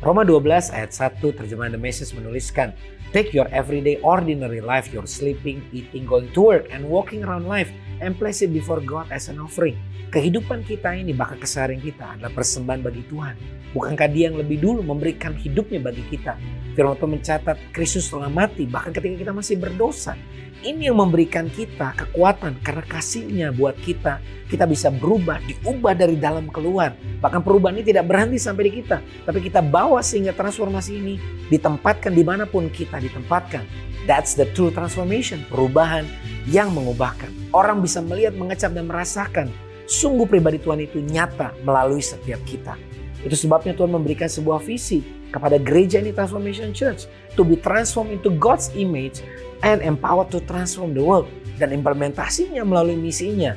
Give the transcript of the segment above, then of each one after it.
Roma 12 ayat 1 terjemahan The Message menuliskan, "Take your everyday ordinary life, your sleeping, eating, going to work, and walking around life, and place it before God as an offering." Kehidupan kita ini, bahkan keseharian kita adalah persembahan bagi Tuhan. Bukankah Dia yang lebih dulu memberikan hidupnya bagi kita? Firman Tuhan mencatat Kristus telah mati bahkan ketika kita masih berdosa. Ini yang memberikan kita kekuatan karena kasih-Nya buat kita. Kita bisa berubah, diubah dari dalam keluar. Bahkan perubahan ini tidak berhenti sampai di kita. Tapi kita bawa sehingga transformasi ini ditempatkan dimanapun kita ditempatkan. That's the true transformation. Perubahan yang mengubahkan. Orang bisa melihat, mengecap dan merasakan. Sungguh pribadi Tuhan itu nyata melalui setiap kita. Itu sebabnya Tuhan memberikan sebuah visi kepada gereja ini Transformation Church. To be transformed into God's image and empowered to transform the world. Dan implementasinya melalui misinya.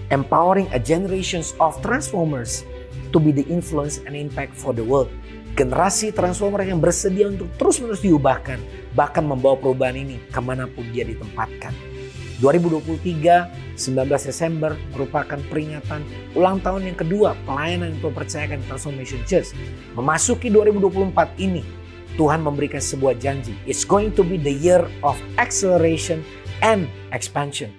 Empowering a generations of transformers to be the influence and impact for the world. Generasi transformer yang bersedia untuk terus-menerus diubahkan. Bahkan membawa perubahan ini kemanapun dia ditempatkan. 2023, 19 Desember merupakan peringatan ulang tahun yang kedua pelayanan yang Tuhan percayakan di Transformation Church. Memasuki 2024 ini, Tuhan memberikan sebuah janji. It's going to be the year of acceleration and expansion.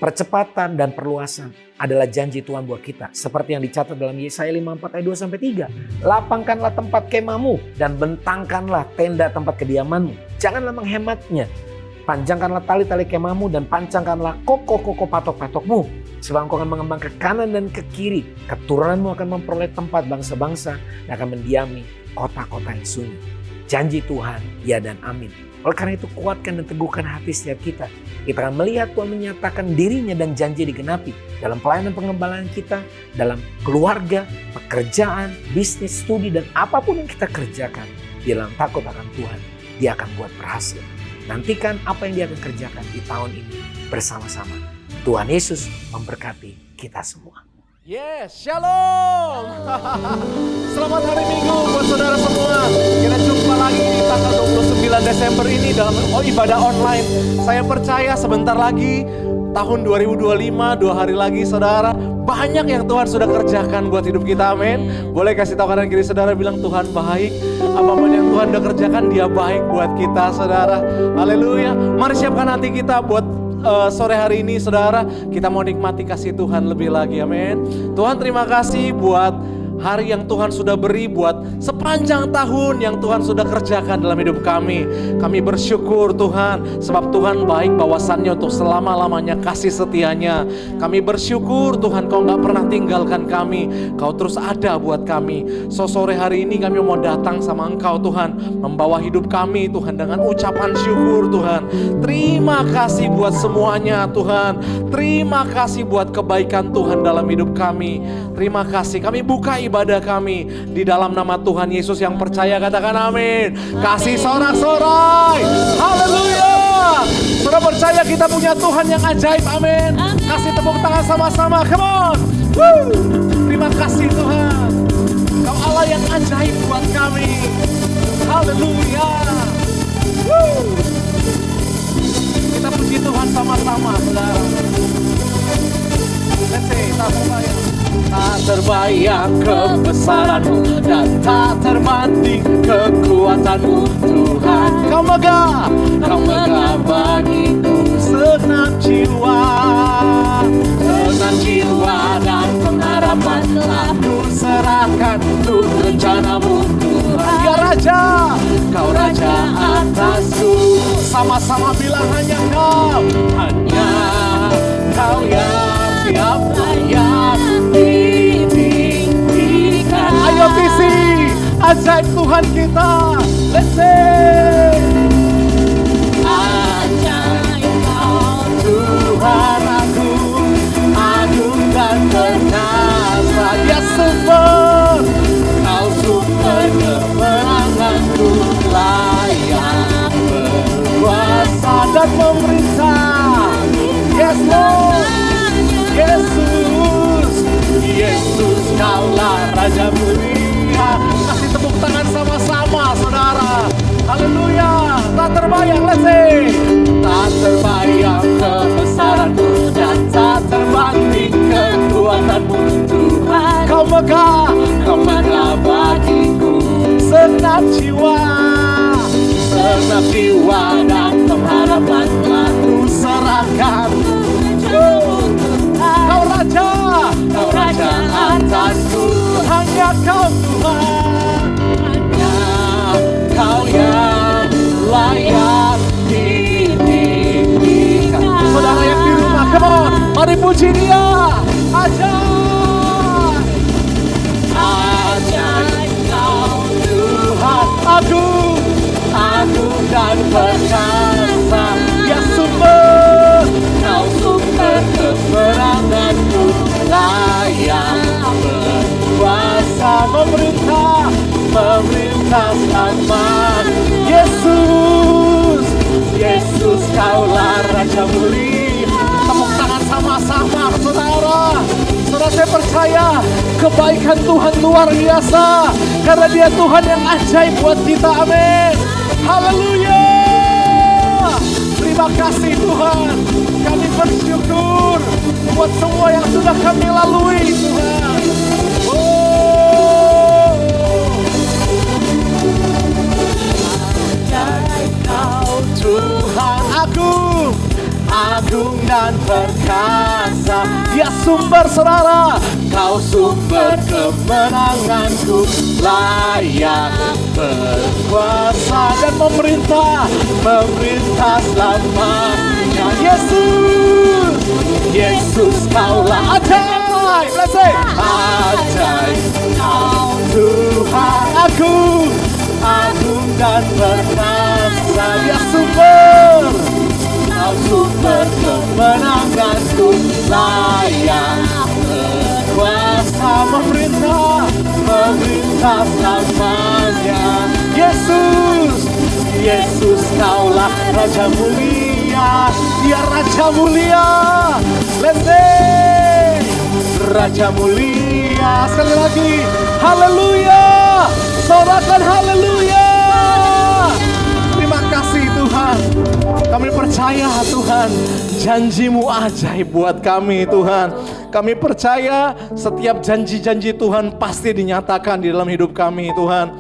Percepatan dan perluasan adalah janji Tuhan buat kita. Seperti yang dicatat dalam Yesaya 54 ayat 2-3. Lapangkanlah tempat kemahmu dan bentangkanlah tenda tempat kediamanmu. Janganlah menghematnya. Panjangkanlah tali-tali kemahmu dan pancangkanlah koko-koko patok-patokmu. Sebab engkau akan mengembang ke kanan dan ke kiri. Keturunanmu akan memperoleh tempat bangsa-bangsa dan akan mendiami kota-kota yang sunyi. Janji Tuhan, ya dan amin. Oleh karena itu kuatkan dan teguhkan hati setiap kita. Kita akan melihat Tuhan menyatakan dirinya dan janji digenapi. Dalam pelayanan pengembalaan kita, dalam keluarga, pekerjaan, bisnis, studi, dan apapun yang kita kerjakan. Di dalam takut akan Tuhan, Dia akan buat berhasil. Nantikan apa yang Dia akan kerjakan di tahun ini bersama-sama. Tuhan Yesus memberkati kita semua. Yes, shalom. Selamat hari Minggu buat saudara semua. Kita jumpa lagi di tanggal 29 Desember ini dalam ibadah online. Saya percaya sebentar lagi tahun 2025, 2 hari lagi saudara. Banyak yang Tuhan sudah kerjakan buat hidup kita, amin. Boleh kasih tahu kanan kiri saudara, bilang Tuhan baik. Apapun yang Tuhan udah kerjakan, Dia baik buat kita saudara. Haleluya. Mari siapkan hati kita buat sore hari ini saudara, kita mau nikmati kasih Tuhan lebih lagi, amin. Tuhan terima kasih buat hari yang Tuhan sudah beri, buat sepanjang tahun yang Tuhan sudah kerjakan dalam hidup kami. Kami bersyukur Tuhan, sebab Tuhan baik bahwasannya untuk selama-lamanya kasih setianya. Kami bersyukur Tuhan, Kau gak pernah tinggalkan kami, Kau terus ada buat kami. Sore hari ini kami mau datang sama Engkau Tuhan, membawa hidup kami Tuhan dengan ucapan syukur Tuhan. Terima kasih buat semuanya Tuhan. Terima kasih buat kebaikan Tuhan dalam hidup kami. Terima kasih, kami buka ibadah kami di dalam nama Tuhan Yesus yang percaya, katakan amin. Kasih sorak-sorai, haleluya. Saudara percaya kita punya Tuhan yang ajaib, amin. Kasih tepuk tangan sama-sama, come on. Woo. Terima kasih Tuhan, Kau Allah yang ajaib buat kami, haleluya. Woo. Kita puji Tuhan sama-sama saudara. Let's say, tak terbayang kebesaran-Mu dan tak terbanding kekuatan-Mu Tuhan. Kau megah bagiku senang jiwa dan pengharapan telah ku serahkan untuk rencana-Mu Tuhan. Ya Raja, Kau Raja atasku. Sama-sama bilang hanya Kau yang siap layak ditinggikan. Ayo visi ajaib Tuhan kita. Let's say ajaib Kau Tuhan, agung dan perkasa. Dia sumber, Kau sumber kemenanganku, layak berkuasa dan memerintah. Yes Lord, Yesus, Kaulah Raja mulia. Kasih tepuk tangan sama-sama saudara. Haleluya. Tak terbayang, let's say. Tak terbayang kebesaran-Mu dan tak terbanding kekuatan-Mu Tuhan. Kau megah bagiku senang segenap jiwa, segenap jiwa dan pengharapan telah ku serahkan. Kau Raja, Kau Raja atasku, hanya Kau Tuhan, hanya Kau yang layak ditinggikan. Saudara yang di rumah, come on, mari puji Dia. Ajaib, ajaib Kau Tuhan, agung, agung dan perkasa. Ya sumber, Kau sumber kebenaranku, layak berkuasa memerintah, memerintah selama. Yesus, Yesus Kaulah Raja mulia. Tepuk tangan sama-sama saudara. Saudara, saya percaya kebaikan Tuhan luar biasa, karena Dia Tuhan yang ajaib buat kita. Amin. Haleluya. Terima kasih Tuhan. Kami bersyukur buat semua yang sudah kami lalui Tuhan. Ajaib Kau Tuhan, agung, agung dan perkasa. Dia sumber saudara, Kau sumber kemenanganku, layak berkuasa dan memerintah, memerintah selamanya. Yesus, Yesus Kaulah ajaib. Let's say ajaib Kau Tuhan, agung, agung dan perkasa. Dia sumber, Kau sumber kemenanganku, layak berkuasa memerintah, memerintah selamanya. Yesus, Yesus Kaulah Raja mulia. Dia Raja mulia. Let's say Raja mulia. Sekali lagi, haleluya. Sorakan haleluya. Terima kasih Tuhan. Kami percaya Tuhan, janji-Mu ajaib buat kami Tuhan. Kami percaya setiap janji-janji Tuhan pasti dinyatakan di dalam hidup kami Tuhan.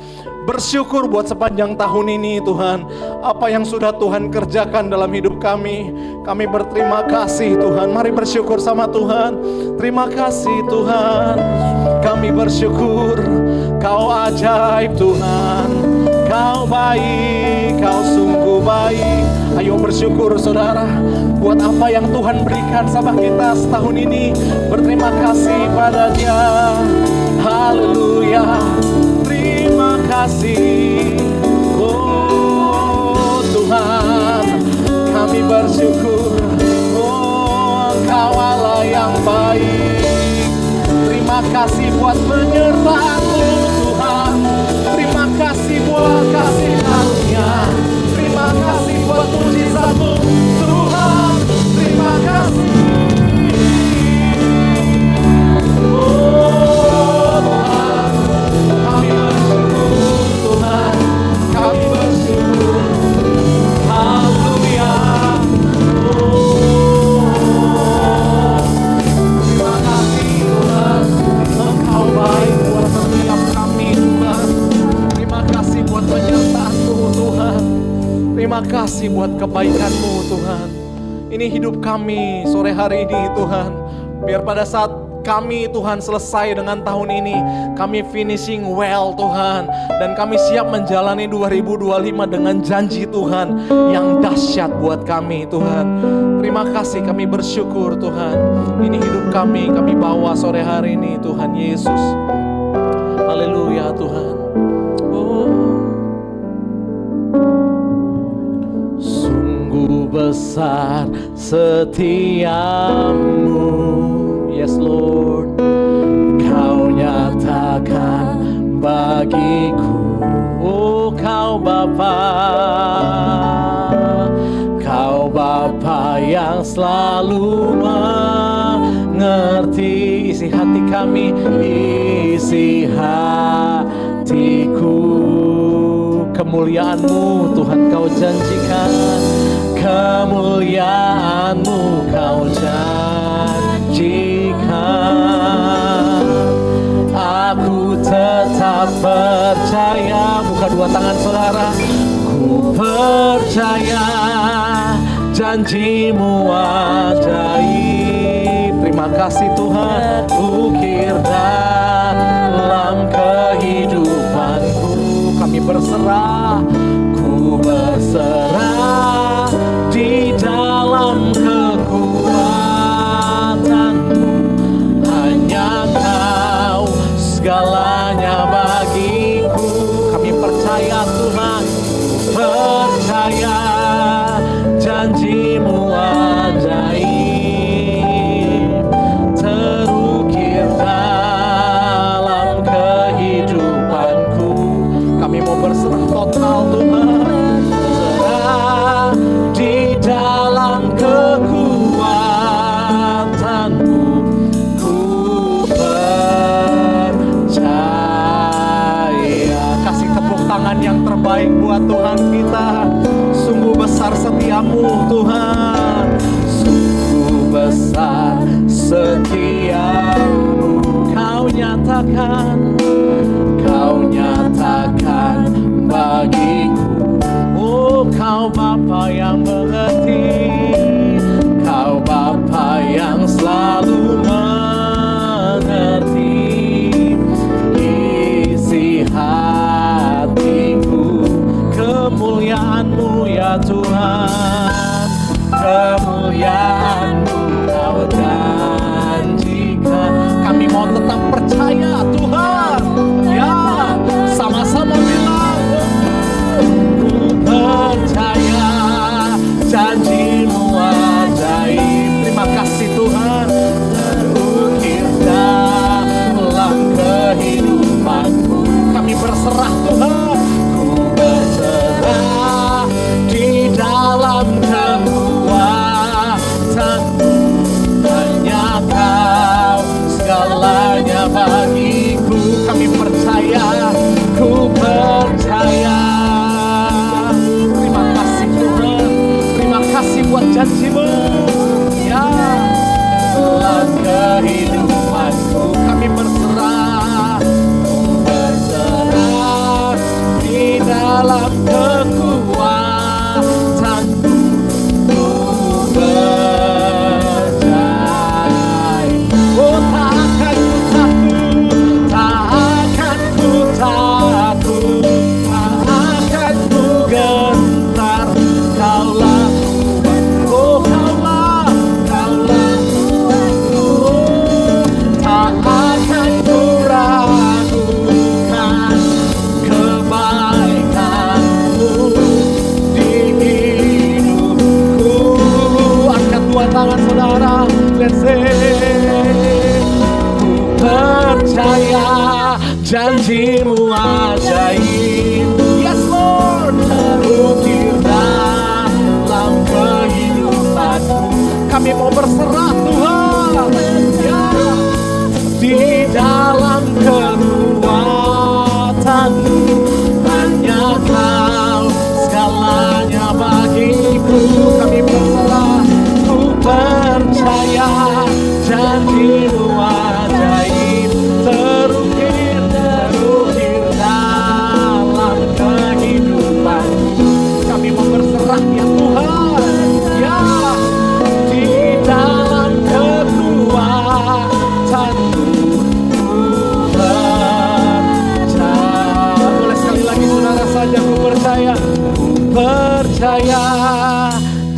Bersyukur buat sepanjang tahun ini Tuhan, apa yang sudah Tuhan kerjakan dalam hidup kami. Kami berterima kasih Tuhan. Mari bersyukur sama Tuhan. Terima kasih Tuhan. Kami bersyukur, Kau ajaib Tuhan. Kau baik, Kau sungguh baik. Ayo bersyukur saudara, buat apa yang Tuhan berikan sama kita setahun ini. Berterima kasih pada Dia. Haleluya. Terima kasih, oh Tuhan, kami bersyukur, oh Engkau Allah yang baik. Terima kasih buat penyertaan-Mu Tuhan. Terima kasih buat kasih karunia. Terima kasih buat mujizat-Mu Tuhan. Terima kasih. Terima kasih buat kebaikan-Mu Tuhan. Ini hidup kami sore hari ini Tuhan. Biar pada saat kami Tuhan selesai dengan tahun ini, kami finishing well Tuhan. Dan kami siap menjalani 2025 dengan janji Tuhan yang dahsyat buat kami Tuhan. Terima kasih, kami bersyukur Tuhan. Ini hidup kami bawa sore hari ini Tuhan Yesus. Haleluya Tuhan. Besar setiamu, yes Lord, Kau nyatakan bagiku, oh Kau Bapa, Kau Bapa yang selalu mengerti isi hati kami, isi hatiku. Kemuliaan-Mu Tuhan Kau janjikan, kemuliaan-Mu Kau janjikan. Aku tetap percaya, buka dua tangan saudara. Ku percaya janji-Mu ajaib. Terima kasih Tuhan. Ukir dalam kehidupanku, kami berserah. Ku berserah di dalam kekuatan-Mu. Hanya Kau segalanya bagiku. Kami percaya Tuhan. Percaya janji-Mu ajaib, terukir dalam kehidupanku. Kami mau berserah total Tuhan. Berserah di dalam kekuatan-Mu. Ku percaya. Kasih tepuk tangan yang terbaik buat Tuhan kita. Sungguh besar setiamu Tuhan. Sungguh besar setiamu. Kau nyatakan bagiku. Oh, Kau Bapa yang mengerti. Kau Bapa yang selalu mengerti isi hatiku. Kemuliaan-Mu ya Tuhan, kemuliaan-Mu Kau janjikan. Kami mau tetap percaya Tuhan. Ya, sama-sama bilang, ku percaya janji-Mu ajaib. Terima kasih Tuhan. Terukir dalam kehidupanku. Kami berserah Tuhan. Ku berserah di dalam kekuatan-Mu. Hanya Kau segalanya bagiku. Kami percaya, ku percaya. Terima kasih Tuhan. Terima kasih buat janji-Mu. Ya, dalam kehidupanku kami berserah. Ku berserah di dalam kekuatan-Mu. Ku percaya. Oh, tak akan ku takut, tak akan ku takut, tak akan ku gentar. Kaulah Tuhan, oh Kaulah Tuhanku. Tak akan ku ragukan kebaikan-Mu di hidupku. Angkat dua tangan saudara, let's say. Ku percaya janji-Mu ajaib. Yes Lord, terukir dalam kehidupanku. Kami mau berserah Tuhan. Ya, di dalam kekuatan-Mu. Hanya Kau segalanya bagiku. Kami berserah. Ku percaya janji-Mu ajaib, terukir dalam kehidupanku. Kami mau berserah ya Tuhan. Ya, di dalam kekuatan-Mu. Ku percaya. Boleh sekali lagi saudara saja, ku percaya. Ku percaya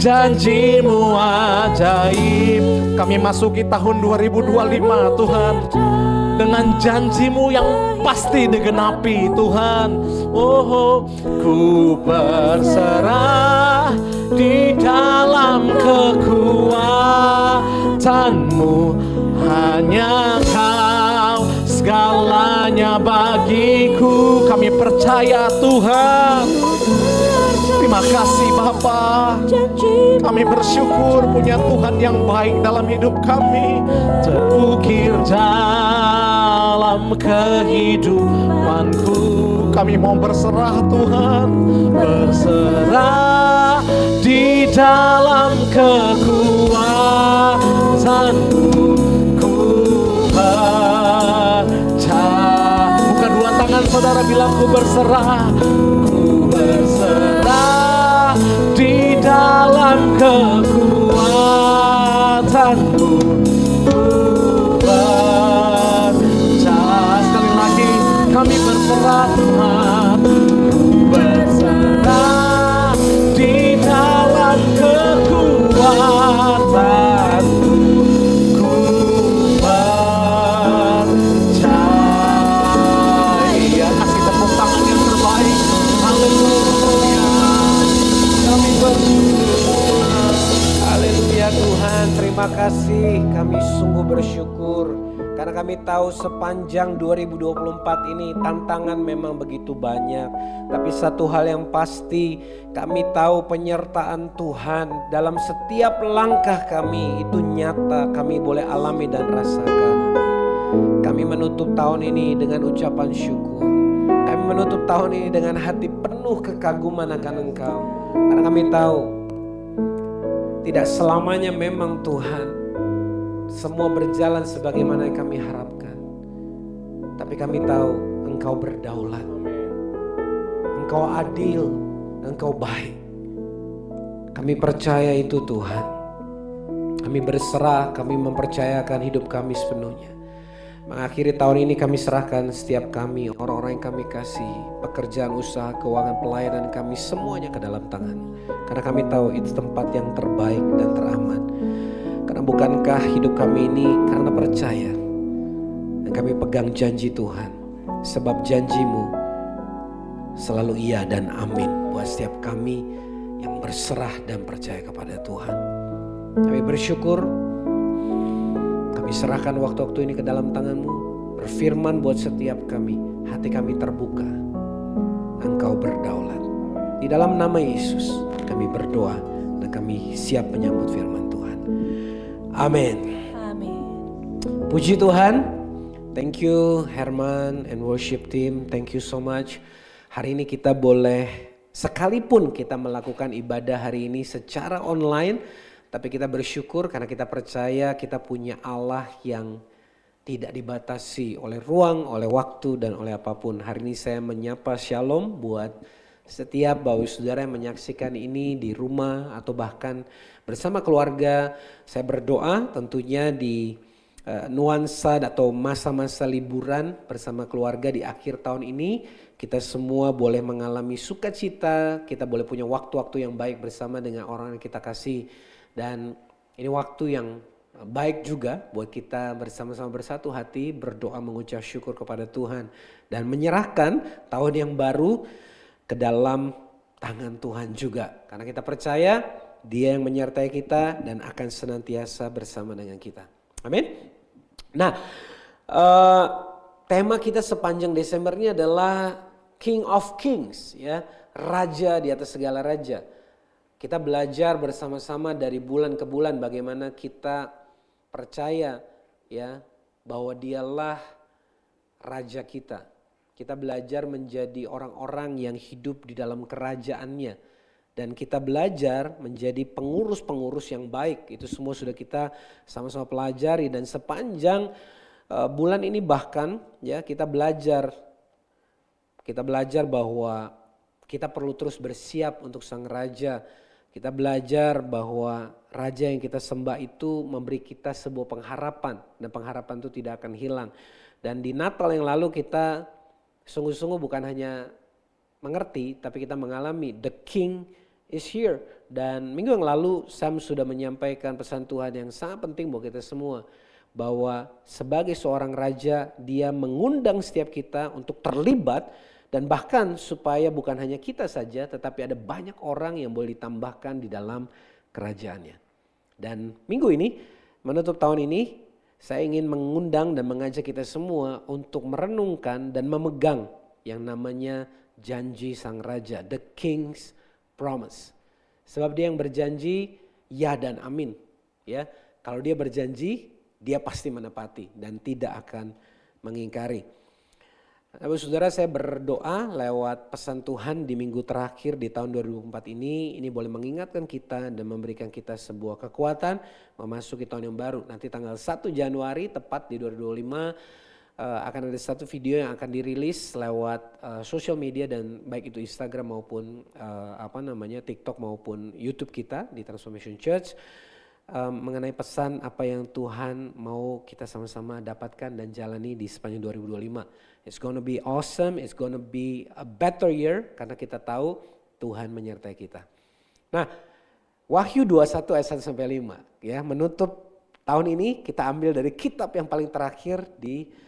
janji-Mu ajaib. Kami masuki tahun 2025 Tuhan, dengan janji-Mu yang pasti digenapi Tuhan. Oh, ku berserah di dalam kekuatan-Mu. Hanya Kau segalanya bagiku. Kami percaya Tuhan. Terima kasih Bapa. Kami bersyukur punya Tuhan yang baik dalam hidup kami. Terukir dalam kehidupanku. Kami mau berserah Tuhan. Berserah di dalam kekuatan-Mu. Ku percaya. Buka dua tangan saudara, berserah, ku berserah di dalam kekuatanmu. Ku percaya, sekali lagi kami berserah Tuhan, ku berserah di dalam kekuatanmu. Ku percaya. Kasih tepuk tangan yang terbaik. Haleluya. Kami bersyukur. Haleluya Tuhan, terima kasih. Kami sungguh bersyukur karena kami tahu sepanjang 2024 ini tantangan memang begitu banyak. Tapi satu hal yang pasti, kami tahu penyertaan Tuhan dalam setiap langkah kami itu nyata, kami boleh alami dan rasakan. Kami menutup tahun ini dengan ucapan syukur. Kami menutup tahun ini dengan hati penuh kekaguman akan Engkau. Karena kami tahu tidak selamanya memang Tuhan semua berjalan sebagaimana yang kami harapkan. Tapi kami tahu Engkau berdaulat. Engkau adil, Engkau baik. Kami percaya itu Tuhan. Kami berserah, kami mempercayakan hidup kami sepenuhnya. Mengakhiri tahun ini kami serahkan setiap kami, orang-orang yang kami kasih, pekerjaan, usaha, keuangan, pelayanan kami semuanya ke dalam tangan. Karena kami tahu itu tempat yang terbaik dan teraman. Karena bukankah hidup kami ini karena percaya. Dan kami pegang janji Tuhan. Sebab janjimu selalu iya dan amin buat setiap kami yang berserah dan percaya kepada Tuhan. Kami bersyukur. Kami serahkan waktu-waktu ini ke dalam tangan-Mu. Berfirman buat setiap kami. Hati kami terbuka. Engkau berdaulat. Di dalam nama Yesus kami berdoa dan kami siap menyambut firman Tuhan. Amin. Amin. Puji Tuhan. Thank you Herman and worship team. Thank you so much. Hari ini kita boleh, sekalipun kita melakukan ibadah hari ini secara online, tapi kita bersyukur karena kita percaya kita punya Allah yang tidak dibatasi oleh ruang, oleh waktu, dan oleh apapun. Hari ini saya menyapa shalom buat setiap Bapak Saudara yang menyaksikan ini di rumah atau bahkan bersama keluarga. Saya berdoa tentunya di nuansa atau masa-masa liburan bersama keluarga di akhir tahun ini. Kita semua boleh mengalami sukacita, kita boleh punya waktu-waktu yang baik bersama dengan orang yang kita kasih. Dan ini waktu yang baik juga buat kita bersama-sama bersatu hati berdoa mengucap syukur kepada Tuhan. Dan menyerahkan tahun yang baru ke dalam tangan Tuhan juga. Karena kita percaya Dia yang menyertai kita dan akan senantiasa bersama dengan kita. Amin. Nah, tema kita sepanjang Desember ini adalah King of Kings, ya, Raja di atas segala raja. Kita belajar bersama-sama dari bulan ke bulan bagaimana kita percaya ya bahwa Dialah Raja kita. Kita belajar menjadi orang-orang yang hidup di dalam kerajaannya. Dan kita belajar menjadi pengurus-pengurus yang baik. Itu semua sudah kita sama-sama pelajari. Dan sepanjang bulan ini bahkan ya kita belajar bahwa kita perlu terus bersiap untuk Sang Raja. Kita belajar bahwa Raja yang kita sembah itu memberi kita sebuah pengharapan. Dan pengharapan itu tidak akan hilang. Dan di Natal yang lalu kita sungguh-sungguh bukan hanya mengerti, tapi kita mengalami the King is here. Dan minggu yang lalu Sam sudah menyampaikan pesan Tuhan yang sangat penting buat kita semua. Bahwa sebagai seorang raja dia mengundang setiap kita untuk terlibat. Dan bahkan supaya bukan hanya kita saja tetapi ada banyak orang yang boleh ditambahkan di dalam kerajaannya. Dan minggu ini menutup tahun ini saya ingin mengundang dan mengajak kita semua untuk merenungkan dan memegang yang namanya janji Sang Raja, the King's Promise. Sebab Dia yang berjanji ya dan amin. Ya, kalau Dia berjanji Dia pasti menepati dan tidak akan mengingkari. Bapak Saudara, saya berdoa lewat pesan Tuhan di minggu terakhir di tahun 2004 ini boleh mengingatkan kita dan memberikan kita sebuah kekuatan memasuki tahun yang baru. Nanti tanggal 1 Januari tepat di 2025 akan ada satu video yang akan dirilis lewat social media dan baik itu Instagram maupun TikTok maupun YouTube kita di Transformation Church mengenai pesan apa yang Tuhan mau kita sama-sama dapatkan dan jalani di sepanjang 2025. It's gonna be awesome, it's gonna be a better year karena kita tahu Tuhan menyertai kita. Nah, Wahyu 21 ayat 1 sampai 5 ya, menutup tahun ini kita ambil dari kitab yang paling terakhir di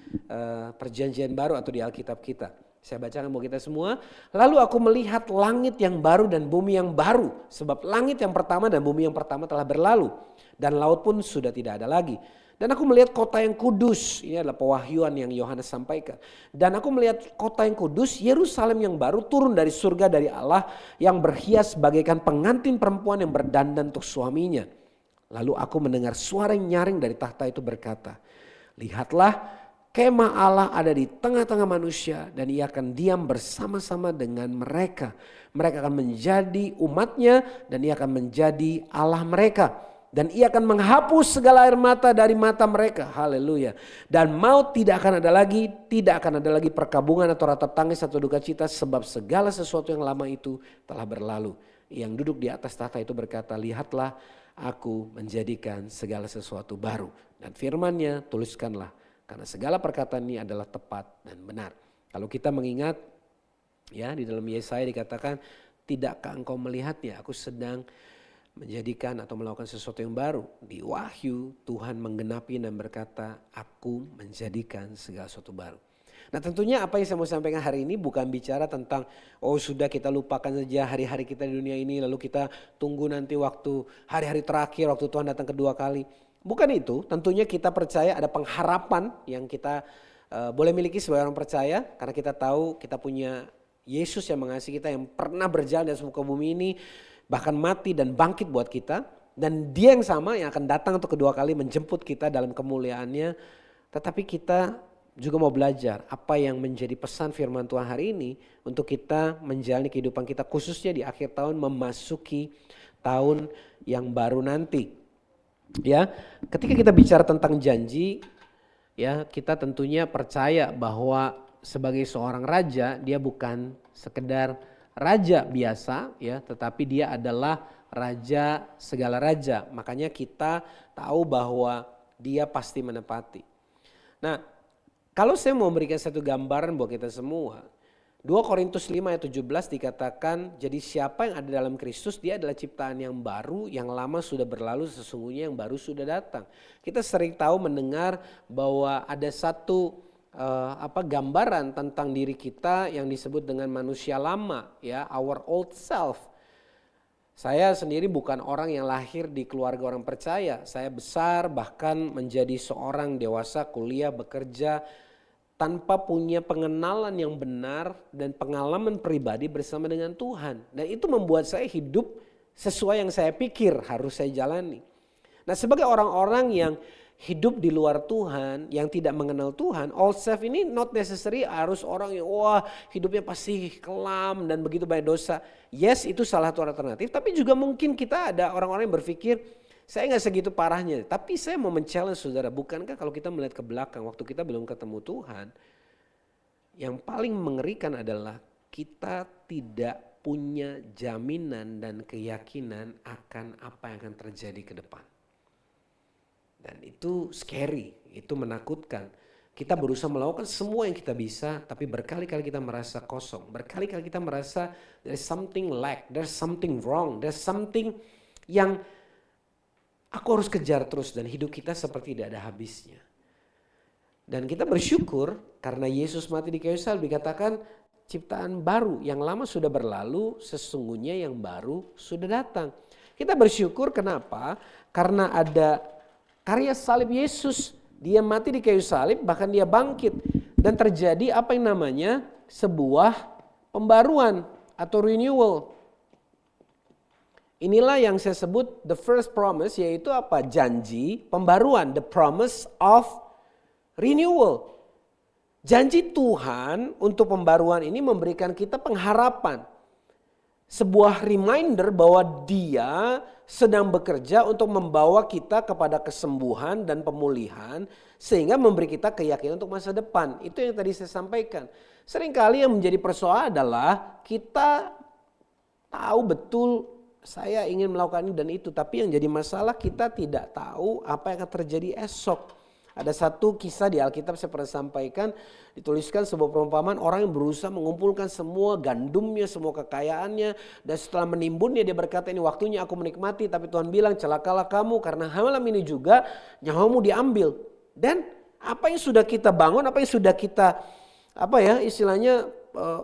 Perjanjian Baru atau di Alkitab kita. Saya bacakan buat kita semua. Lalu aku melihat langit yang baru dan bumi yang baru. Sebab langit yang pertama dan bumi yang pertama telah berlalu. Dan laut pun sudah tidak ada lagi. Dan aku melihat kota yang kudus. Ini adalah pewahyuan yang Yohanes sampaikan. Dan aku melihat kota yang kudus, Yerusalem yang baru turun dari surga dari Allah. Yang berhias bagaikan pengantin perempuan yang berdandan untuk suaminya. Lalu aku mendengar suara yang nyaring dari tahta itu berkata, lihatlah, kemah Allah ada di tengah-tengah manusia dan ia akan diam bersama-sama dengan mereka. Mereka akan menjadi umatnya dan ia akan menjadi Allah mereka. Dan ia akan menghapus segala air mata dari mata mereka. Haleluya. Dan maut tidak akan ada lagi perkabungan atau ratap tangis atau duka cita sebab segala sesuatu yang lama itu telah berlalu. Yang duduk di atas tahta itu berkata, lihatlah aku menjadikan segala sesuatu baru. Dan firman-Nya tuliskanlah. Karena segala perkataan ini adalah tepat dan benar. Kalau kita mengingat ya di dalam Yesaya dikatakan tidakkah engkau melihatnya aku sedang menjadikan atau melakukan sesuatu yang baru. Di Wahyu Tuhan menggenapi dan berkata aku menjadikan segala sesuatu baru. Nah tentunya apa yang saya mau sampaikan hari ini bukan bicara tentang sudah kita lupakan saja hari-hari kita di dunia ini lalu kita tunggu nanti waktu hari-hari terakhir waktu Tuhan datang kedua kali. Bukan itu, tentunya kita percaya ada pengharapan yang kita boleh miliki sebagai orang percaya. Karena kita tahu kita punya Yesus yang mengasihi kita yang pernah berjalan di muka bumi ini. Bahkan mati dan bangkit buat kita. Dan dia yang sama yang akan datang untuk kedua kali menjemput kita dalam kemuliaannya. Tetapi kita juga mau belajar apa yang menjadi pesan firman Tuhan hari ini. Untuk kita menjalani kehidupan kita khususnya di akhir tahun memasuki tahun yang baru nanti. Ya, ketika kita bicara tentang janji, ya kita tentunya percaya bahwa sebagai seorang raja dia bukan sekedar raja biasa, ya, tetapi dia adalah raja segala raja. Makanya kita tahu bahwa dia pasti menepati. Nah, kalau saya mau memberikan satu gambaran buat kita semua, 2 Korintus 5 ayat 17 dikatakan, jadi siapa yang ada dalam Kristus dia adalah ciptaan yang baru, yang lama sudah berlalu sesungguhnya yang baru sudah datang. Kita sering tahu mendengar bahwa ada satu gambaran tentang diri kita yang disebut dengan manusia lama, ya, our old self. Saya sendiri bukan orang yang lahir di keluarga orang percaya. Saya besar bahkan menjadi seorang dewasa, kuliah, bekerja tanpa punya pengenalan yang benar dan pengalaman pribadi bersama dengan Tuhan. Dan itu membuat saya hidup sesuai yang saya pikir harus saya jalani. Nah, sebagai orang-orang yang hidup di luar Tuhan, yang tidak mengenal Tuhan, old self ini not necessary harus orang yang hidupnya pasti kelam dan begitu banyak dosa. Yes, itu salah satu alternatif, tapi juga mungkin kita ada orang-orang yang berpikir, saya gak segitu parahnya, tapi saya mau men-challenge saudara, bukankah kalau kita melihat ke belakang waktu kita belum ketemu Tuhan, yang paling mengerikan adalah kita tidak punya jaminan dan keyakinan akan apa yang akan terjadi ke depan. Dan itu scary, itu menakutkan. Kita berusaha melakukan semua yang kita bisa, tapi berkali-kali kita merasa kosong. Berkali-kali kita merasa there's something lack, there's something wrong, there's something yang aku harus kejar terus dan hidup kita seperti tidak ada habisnya. Dan kita bersyukur karena Yesus mati di kayu salib dikatakan ciptaan baru, yang lama sudah berlalu, sesungguhnya yang baru sudah datang. Kita bersyukur kenapa? Karena ada karya salib Yesus, dia mati di kayu salib bahkan dia bangkit. Dan terjadi apa yang namanya sebuah pembaruan atau renewal. Inilah yang saya sebut the first promise, yaitu apa? Janji pembaruan, the promise of renewal. Janji Tuhan untuk pembaruan ini memberikan kita pengharapan. Sebuah reminder bahwa dia sedang bekerja untuk membawa kita kepada kesembuhan dan pemulihan sehingga memberi kita keyakinan untuk masa depan. Itu yang tadi saya sampaikan. Seringkali yang menjadi persoalan adalah kita tahu betul saya ingin melakukan ini dan itu, tapi yang jadi masalah kita tidak tahu apa yang akan terjadi esok. Ada satu kisah di Alkitab saya pernah sampaikan, dituliskan sebuah perumpamaan orang yang berusaha mengumpulkan semua gandumnya, semua kekayaannya, dan setelah menimbunnya dia berkata, ini waktunya aku menikmati, tapi Tuhan bilang celakalah kamu karena malam ini juga nyawamu diambil. Dan apa yang sudah kita bangun, apa yang sudah kita istilahnya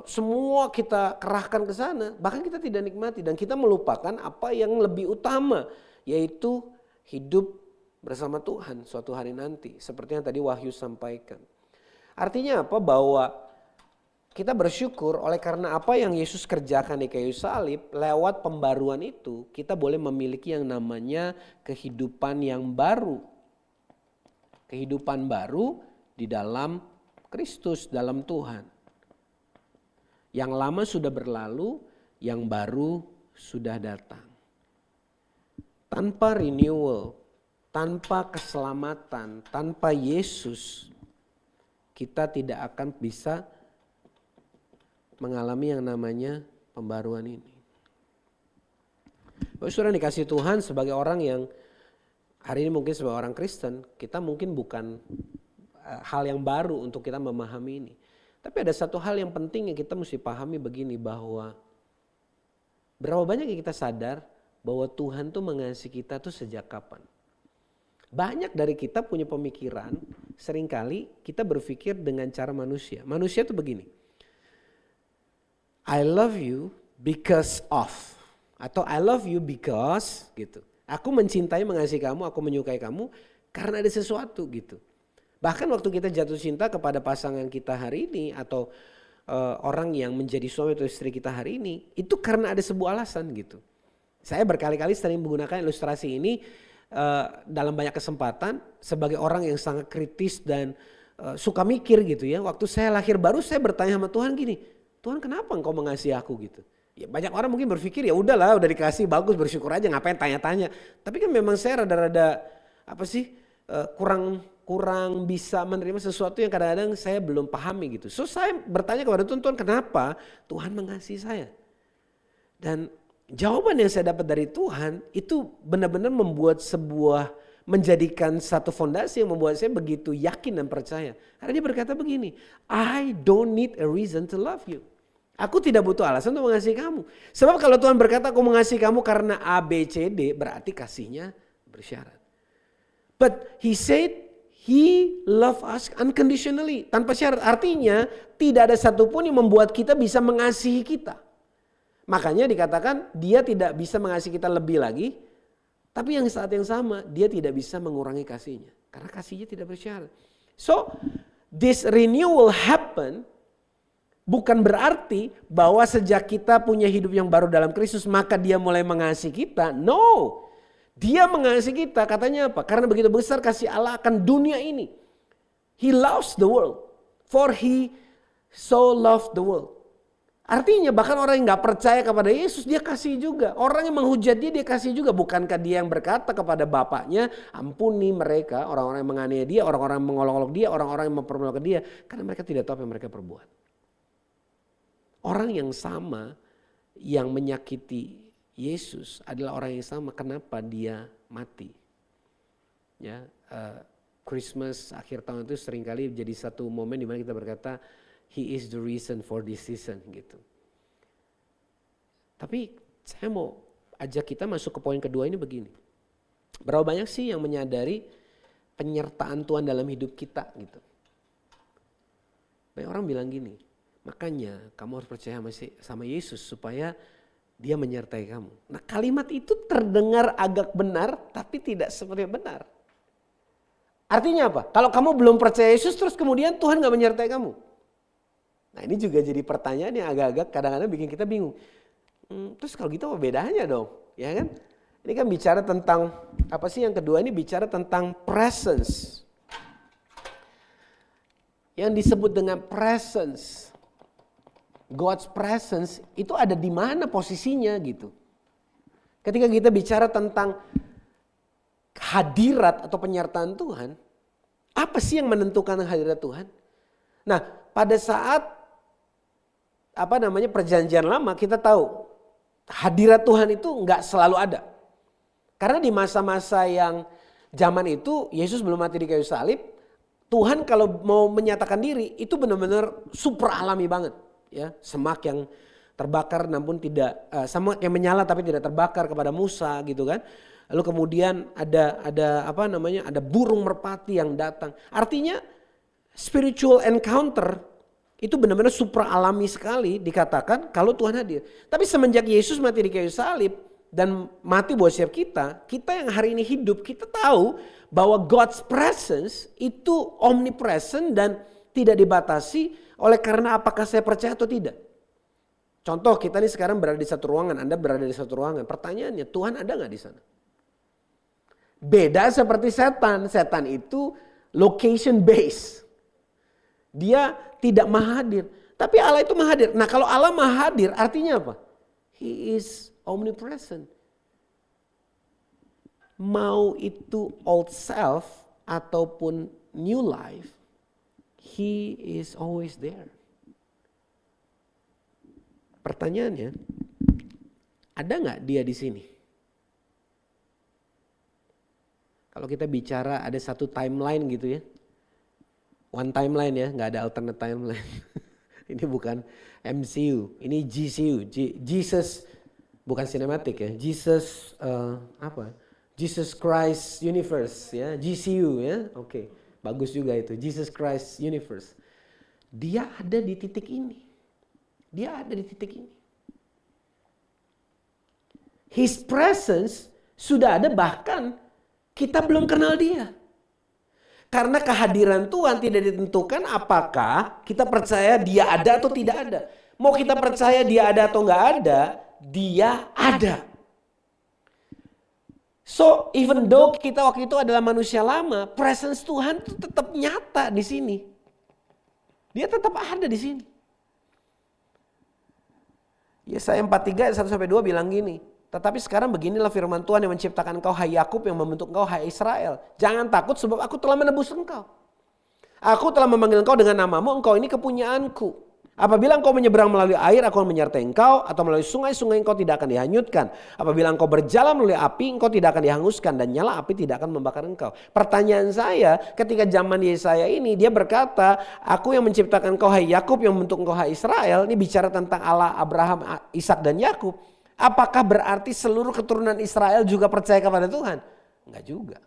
semua kita kerahkan ke sana, bahkan kita tidak nikmati dan kita melupakan apa yang lebih utama, yaitu hidup bersama Tuhan suatu hari nanti, seperti yang tadi Wahyu sampaikan. Artinya apa? Bahwa kita bersyukur oleh karena apa yang Yesus kerjakan di kayu salib, lewat pembaruan itu kita boleh memiliki yang namanya kehidupan yang baru. Kehidupan baru di dalam Kristus, dalam Tuhan. Yang lama sudah berlalu, yang baru sudah datang. Tanpa renewal, tanpa keselamatan, tanpa Yesus, kita tidak akan bisa mengalami yang namanya pembaruan ini. Bapak Saudara dikasih Tuhan sebagai orang yang hari ini mungkin sebagai orang Kristen, kita mungkin bukan hal yang baru untuk kita memahami ini. Tapi ada satu hal yang penting yang kita mesti pahami begini, bahwa berapa banyak yang kita sadar bahwa Tuhan tuh mengasihi kita tuh sejak kapan. Banyak dari kita punya pemikiran, seringkali kita berpikir dengan cara manusia. Manusia tuh begini, I love you because of, atau I love you because gitu. Aku mencintai, mengasihi kamu, aku menyukai kamu karena ada sesuatu gitu. Bahkan waktu kita jatuh cinta kepada pasangan kita hari ini atau orang yang menjadi suami atau istri kita hari ini, itu karena ada sebuah alasan gitu. Saya berkali-kali sering menggunakan ilustrasi ini dalam banyak kesempatan sebagai orang yang sangat kritis dan suka mikir gitu ya. Waktu saya lahir baru saya bertanya sama Tuhan gini, Tuhan kenapa engkau mengasihi aku gitu. Ya banyak orang mungkin berpikir ya udahlah, udah dikasih bagus, bersyukur aja, ngapain tanya-tanya. Tapi kan memang saya rada-rada kurang bisa menerima sesuatu yang kadang-kadang saya belum pahami gitu. So saya bertanya kepada Tuhan, Tuhan kenapa Tuhan mengasihi saya? Dan jawaban yang saya dapat dari Tuhan itu benar-benar menjadikan satu fondasi yang membuat saya begitu yakin dan percaya. Karena dia berkata begini, I don't need a reason to love you. Aku tidak butuh alasan untuk mengasihi kamu. Sebab kalau Tuhan berkata aku mengasihi kamu karena A, B, C, D, berarti kasihnya bersyarat. But he said he love us unconditionally, tanpa syarat. Artinya tidak ada satupun yang membuat kita bisa mengasihi kita. Makanya dikatakan dia tidak bisa mengasihi kita lebih lagi, tapi yang saat yang sama dia tidak bisa mengurangi kasihnya. Karena kasihnya tidak bersyarat. So this renewal happen bukan berarti bahwa sejak kita punya hidup yang baru dalam Kristus maka dia mulai mengasihi kita. No. Dia mengasihi kita, katanya apa? Karena begitu besar kasih Allah akan dunia ini. He loves the world, for he so loved the world. Artinya bahkan orang yang gak percaya kepada Yesus dia kasih juga. Orang yang menghujat dia kasih juga. Bukankah dia yang berkata kepada bapaknya, ampuni mereka, orang-orang yang menganiaya dia, orang-orang yang mengolok-olok dia, orang-orang yang mempermalukan dia. Karena mereka tidak tahu apa yang mereka perbuat. Orang yang sama yang menyakiti Yesus adalah orang yang sama kenapa dia mati. Ya, Christmas akhir tahun itu seringkali jadi satu momen di mana kita berkata he is the reason for this season gitu. Tapi saya mau ajak kita masuk ke poin kedua ini begini. Berapa banyak sih yang menyadari penyertaan Tuhan dalam hidup kita gitu. Banyak orang bilang gini, makanya kamu harus percaya sama Yesus supaya dia menyertai kamu. Nah kalimat itu terdengar agak benar tapi tidak seperti benar. Artinya apa? Kalau kamu belum percaya Yesus terus kemudian Tuhan gak menyertai kamu. Nah ini juga jadi pertanyaan yang agak-agak kadang-kadang bikin kita bingung. Terus kalau gitu apa bedanya dong? Ya kan? Ini kan bicara tentang, apa sih yang kedua ini bicara tentang presence. Yang disebut dengan presence. God's presence itu ada di mana posisinya gitu. Ketika kita bicara tentang hadirat atau penyertaan Tuhan, apa sih yang menentukan hadirat Tuhan? Nah, pada saat perjanjian lama kita tahu hadirat Tuhan itu nggak selalu ada. Karena di masa-masa yang zaman itu Yesus belum mati di kayu salib, Tuhan kalau mau menyatakan diri itu benar-benar super alami banget, ya. Semak yang terbakar namun tidak semak yang menyala tapi tidak terbakar kepada Musa gitu kan. Lalu kemudian ada burung merpati yang datang. Artinya spiritual encounter itu benar-benar supra alami sekali dikatakan kalau Tuhan hadir. Tapi semenjak Yesus mati di kayu salib dan mati buat setiap kita yang hari ini hidup, kita tahu bahwa God's presence itu omnipresent dan tidak dibatasi oleh karena apakah saya percaya atau tidak. Contoh, kita nih sekarang berada di satu ruangan, Anda berada di satu ruangan. Pertanyaannya, Tuhan ada nggak di sana? Beda seperti setan. Setan itu location based. Dia tidak maha hadir. Tapi Allah itu maha hadir. Nah, kalau Allah maha hadir artinya apa? He is omnipresent. Mau itu old self ataupun new life, He is always there. Pertanyaannya, ada nggak dia di sini? Kalau kita bicara ada satu timeline gitu ya. One timeline ya, nggak ada alternate timeline. Ini bukan MCU, ini GCU. Jesus, bukan sinematik ya. Jesus Jesus Christ Universe ya, GCU ya. Oke, bagus juga itu. Jesus Christ Universe. Dia ada di titik ini. Dia ada di titik ini. His presence sudah ada, bahkan kita belum kenal dia. Karena kehadiran Tuhan tidak ditentukan apakah kita percaya dia ada atau tidak ada. Mau kita percaya dia ada atau nggak ada, dia ada. So even though kita waktu itu adalah manusia lama, presence Tuhan itu tetap nyata di sini. Dia tetap ada di sini. Yesaya 43 ayat 1-2 bilang gini, tetapi sekarang beginilah firman Tuhan yang menciptakan engkau hai Yakub, yang membentuk engkau hai Israel. Jangan takut sebab aku telah menebus engkau. Aku telah memanggil engkau dengan namamu, engkau ini kepunyaanku. Apabila engkau menyeberang melalui air, aku akan menyertai engkau, atau melalui sungai-sungai engkau tidak akan dihanyutkan. Apabila engkau berjalan melalui api, engkau tidak akan dihanguskan, dan nyala api tidak akan membakar engkau. Pertanyaan saya, ketika zaman Yesaya ini, dia berkata, aku yang menciptakan engkau hai Yakub, yang membentuk engkau hai Israel. Ini bicara tentang Allah Abraham, Ishak dan Yakub. Apakah berarti seluruh keturunan Israel juga percaya kepada Tuhan? Enggak juga.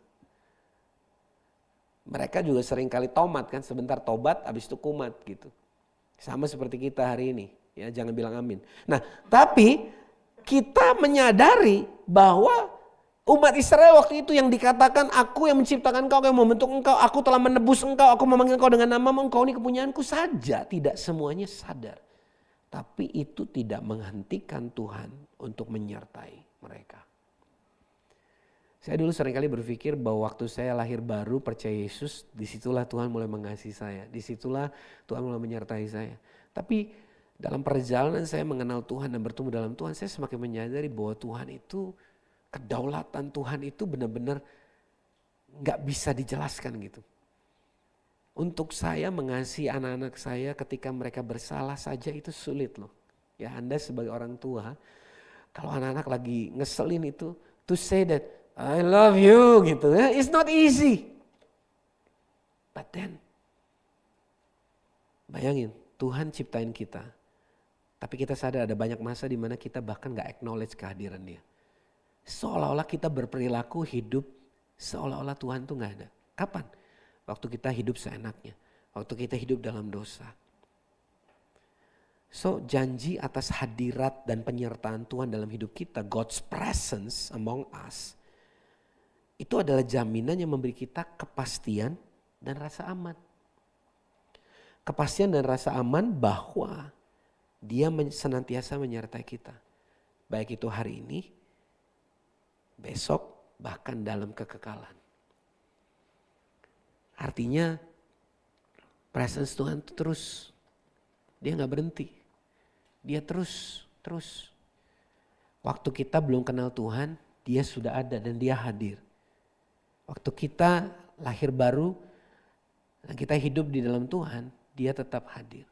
Mereka juga sering kali tomat kan, sebentar tobat, habis itu kumat gitu. Sama seperti kita hari ini, ya jangan bilang amin. Nah, tapi kita menyadari bahwa umat Israel waktu itu yang dikatakan aku yang menciptakan engkau, yang membentuk engkau, aku telah menebus engkau, aku memanggil engkau dengan namamu, engkau ini kepunyaanku saja. Tidak semuanya sadar. Tapi itu tidak menghentikan Tuhan untuk menyertai mereka. Saya dulu seringkali berpikir bahwa waktu saya lahir baru percaya Yesus, disitulah Tuhan mulai mengasihi saya. Disitulah Tuhan mulai menyertai saya. Tapi dalam perjalanan saya mengenal Tuhan dan bertumbuh dalam Tuhan, saya semakin menyadari bahwa Tuhan itu, kedaulatan Tuhan itu benar-benar gak bisa dijelaskan gitu. Untuk saya mengasihi anak-anak saya ketika mereka bersalah saja itu sulit loh. Ya Anda sebagai orang tua, kalau anak-anak lagi ngeselin itu, to say that I love you gitu ya, it's not easy. But then, bayangin Tuhan ciptain kita, tapi kita sadar ada banyak masa di mana kita bahkan gak acknowledge kehadiran Dia. Seolah-olah kita berperilaku hidup seolah-olah Tuhan tuh gak ada. Kapan? Waktu kita hidup seenaknya, waktu kita hidup dalam dosa. So janji atas hadirat dan penyertaan Tuhan dalam hidup kita, God's presence among us, itu adalah jaminan yang memberi kita kepastian dan rasa aman. Kepastian dan rasa aman bahwa Dia senantiasa menyertai kita. Baik itu hari ini, besok, bahkan dalam kekekalan. Artinya presence Tuhan itu terus. Dia gak berhenti. Dia terus. Waktu kita belum kenal Tuhan, dia sudah ada dan dia hadir. Waktu kita lahir baru, dan kita hidup di dalam Tuhan, dia tetap hadir.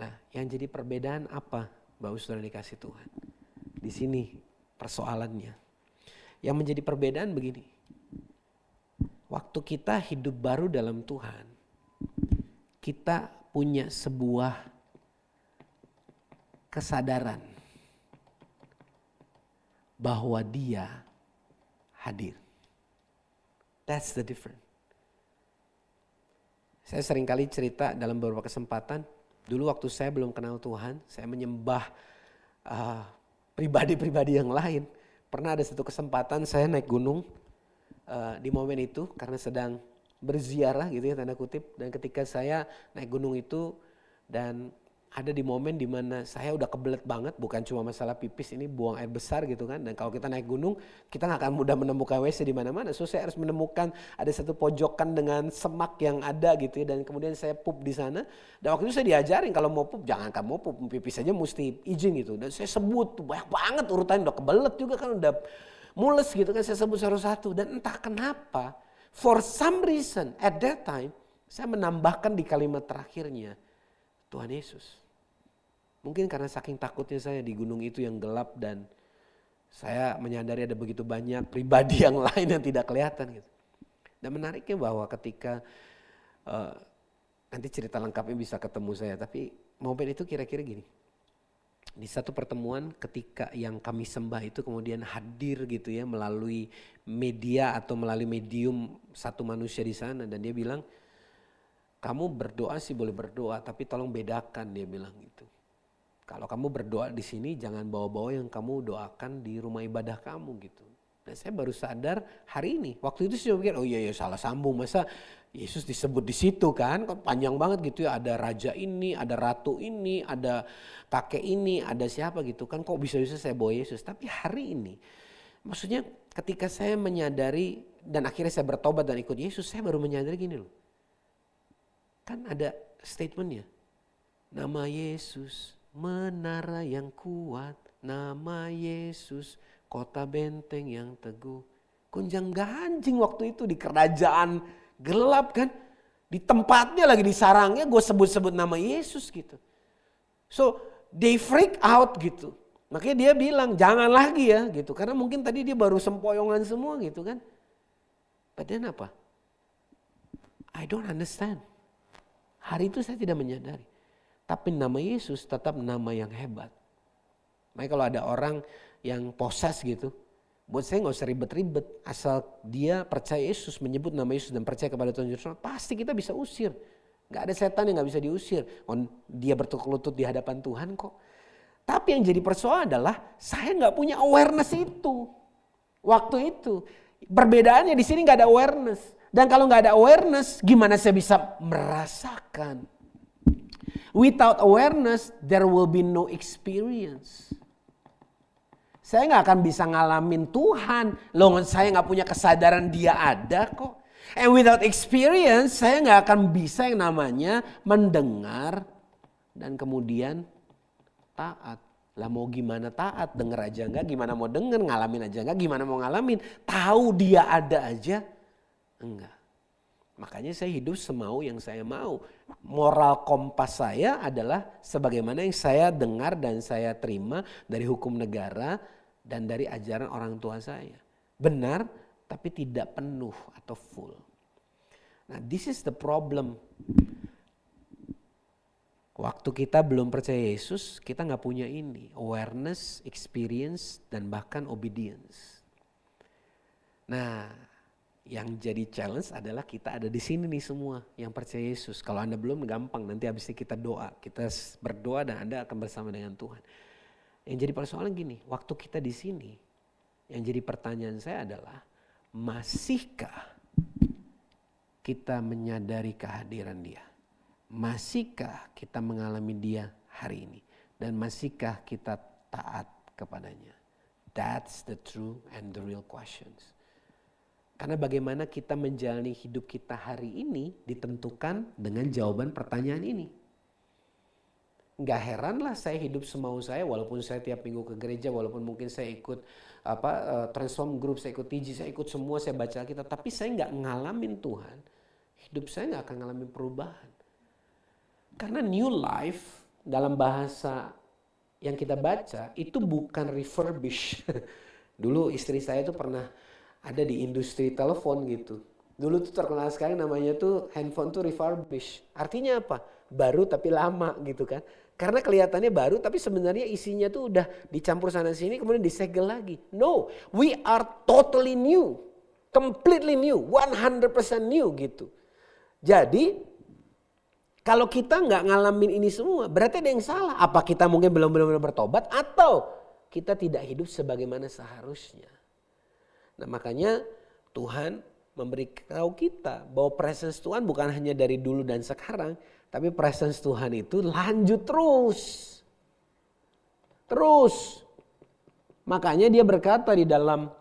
Nah, yang jadi perbedaan apa, Bapak Saudara dikasih Tuhan? Di sini persoalannya. Yang menjadi perbedaan begini. Waktu kita hidup baru dalam Tuhan, kita punya sebuah kesadaran bahwa dia hadir. That's the difference. Saya seringkali cerita dalam beberapa kesempatan, dulu waktu saya belum kenal Tuhan, saya menyembah pribadi-pribadi yang lain. Pernah ada satu kesempatan saya naik gunung di momen itu karena sedang berziarah gitu ya, tanda kutip. Dan ketika saya naik gunung itu dan ada di momen dimana saya udah kebelet banget, bukan cuma masalah pipis, ini buang air besar gitu kan. Dan kalau kita naik gunung, kita gak akan mudah menemukan WC di mana-mana. So saya harus menemukan ada satu pojokan dengan semak yang ada gitu ya. Dan kemudian saya pup di sana. Dan waktu itu saya diajarin kalau mau pup, jangan kamu mau pup, pipis aja mesti izin gitu. Dan saya sebut banyak banget urutannya, udah kebelet juga kan, udah mules gitu kan, saya sebut satu-satu. Dan entah kenapa, for some reason at that time, saya menambahkan di kalimat terakhirnya, Tuhan Yesus. Mungkin karena saking takutnya saya di gunung itu yang gelap dan saya menyadari ada begitu banyak pribadi yang lain yang tidak kelihatan gitu. Dan menariknya bahwa ketika nanti cerita lengkapnya bisa ketemu saya, tapi momen itu kira-kira gini. Di satu pertemuan ketika yang kami sembah itu kemudian hadir gitu ya melalui media atau melalui medium satu manusia di sana, dan dia bilang, kamu berdoa sih boleh berdoa tapi tolong bedakan, dia bilang gitu. Kalau kamu berdoa di sini jangan bawa-bawa yang kamu doakan di rumah ibadah kamu gitu. Dan saya baru sadar hari ini. Waktu itu saya pikir, oh iya salah sambung, masa Yesus disebut di situ kan, panjang banget gitu ya, ada raja ini, ada ratu ini, ada kakek ini, ada siapa gitu kan, kok bisa-bisa saya bawa Yesus. Tapi hari ini, maksudnya ketika saya menyadari dan akhirnya saya bertobat dan ikut Yesus, saya baru menyadari gini loh. Kan ada statementnya, nama Yesus menara yang kuat, nama Yesus kota benteng yang teguh. Gonjang ganjing waktu itu di kerajaan gelap kan. Di tempatnya lagi di sarangnya gue sebut-sebut nama Yesus gitu. So they freak out gitu. Makanya dia bilang jangan lagi ya gitu. Karena mungkin tadi dia baru sempoyongan semua gitu kan. But then apa? I don't understand. Hari itu saya tidak menyadari. Tapi nama Yesus tetap nama yang hebat. Makanya kalau ada orang yang poses gitu, buat saya gak usah ribet-ribet. Asal dia percaya Yesus, menyebut nama Yesus dan percaya kepada Tuhan Yesus, pasti kita bisa usir. Gak ada setan yang gak bisa diusir. Dia bertukuk lutut di hadapan Tuhan kok. Tapi yang jadi persoalan adalah saya gak punya awareness itu. Waktu itu. Perbedaannya di sini gak ada awareness. Dan kalau gak ada awareness, gimana saya bisa merasakan? Without awareness, there will be no experience. Saya gak akan bisa ngalamin Tuhan. Loh, saya gak punya kesadaran dia ada kok. And without experience, saya gak akan bisa yang namanya mendengar dan kemudian taat. Lah mau gimana taat? Denger aja enggak, gimana mau denger, ngalamin aja enggak, gimana mau ngalamin. Tahu dia ada aja, enggak. Makanya saya hidup semau yang saya mau. Moral kompas saya adalah sebagaimana yang saya dengar dan saya terima dari hukum negara dan dari ajaran orang tua saya. Benar tapi tidak penuh atau full. Nah, this is the problem. Waktu kita belum percaya Yesus, kita gak punya ini. Awareness, experience, dan bahkan obedience. Nah, yang jadi challenge adalah kita ada di sini nih semua yang percaya Yesus. Kalau Anda belum, gampang, nanti habis ini kita doa. Kita berdoa dan Anda akan bersama dengan Tuhan. Yang jadi persoalan gini, waktu kita di sini, yang jadi pertanyaan saya adalah, masihkah kita menyadari kehadiran Dia? Masihkah kita mengalami Dia hari ini? Dan masihkah kita taat kepadanya? That's the true and the real questions. Karena bagaimana kita menjalani hidup kita hari ini ditentukan dengan jawaban pertanyaan ini. Nggak heran lah saya hidup semau saya, walaupun saya tiap minggu ke gereja, walaupun mungkin saya ikut transform group, saya ikut TG, saya ikut semua, saya baca Alkitab, tapi saya nggak ngalamin Tuhan, hidup saya nggak akan ngalamin perubahan. Karena new life dalam bahasa yang kita baca itu bukan refurbish. Dulu istri saya tuh pernah ada di industri telepon gitu. Dulu tuh terkenal sekali namanya tuh handphone tuh refurbish. Artinya apa? Baru tapi lama gitu kan. Karena kelihatannya baru tapi sebenarnya isinya tuh udah dicampur sana sini kemudian disegel lagi. No, we are totally new. Completely new, 100% new gitu. Jadi kalau kita nggak ngalamin ini semua berarti ada yang salah. Apa kita mungkin belum benar-benar bertobat atau kita tidak hidup sebagaimana seharusnya. Nah makanya Tuhan memberitahu kita bahwa presence Tuhan bukan hanya dari dulu dan sekarang, tapi presence Tuhan itu lanjut terus. Terus. Makanya dia berkata di dalam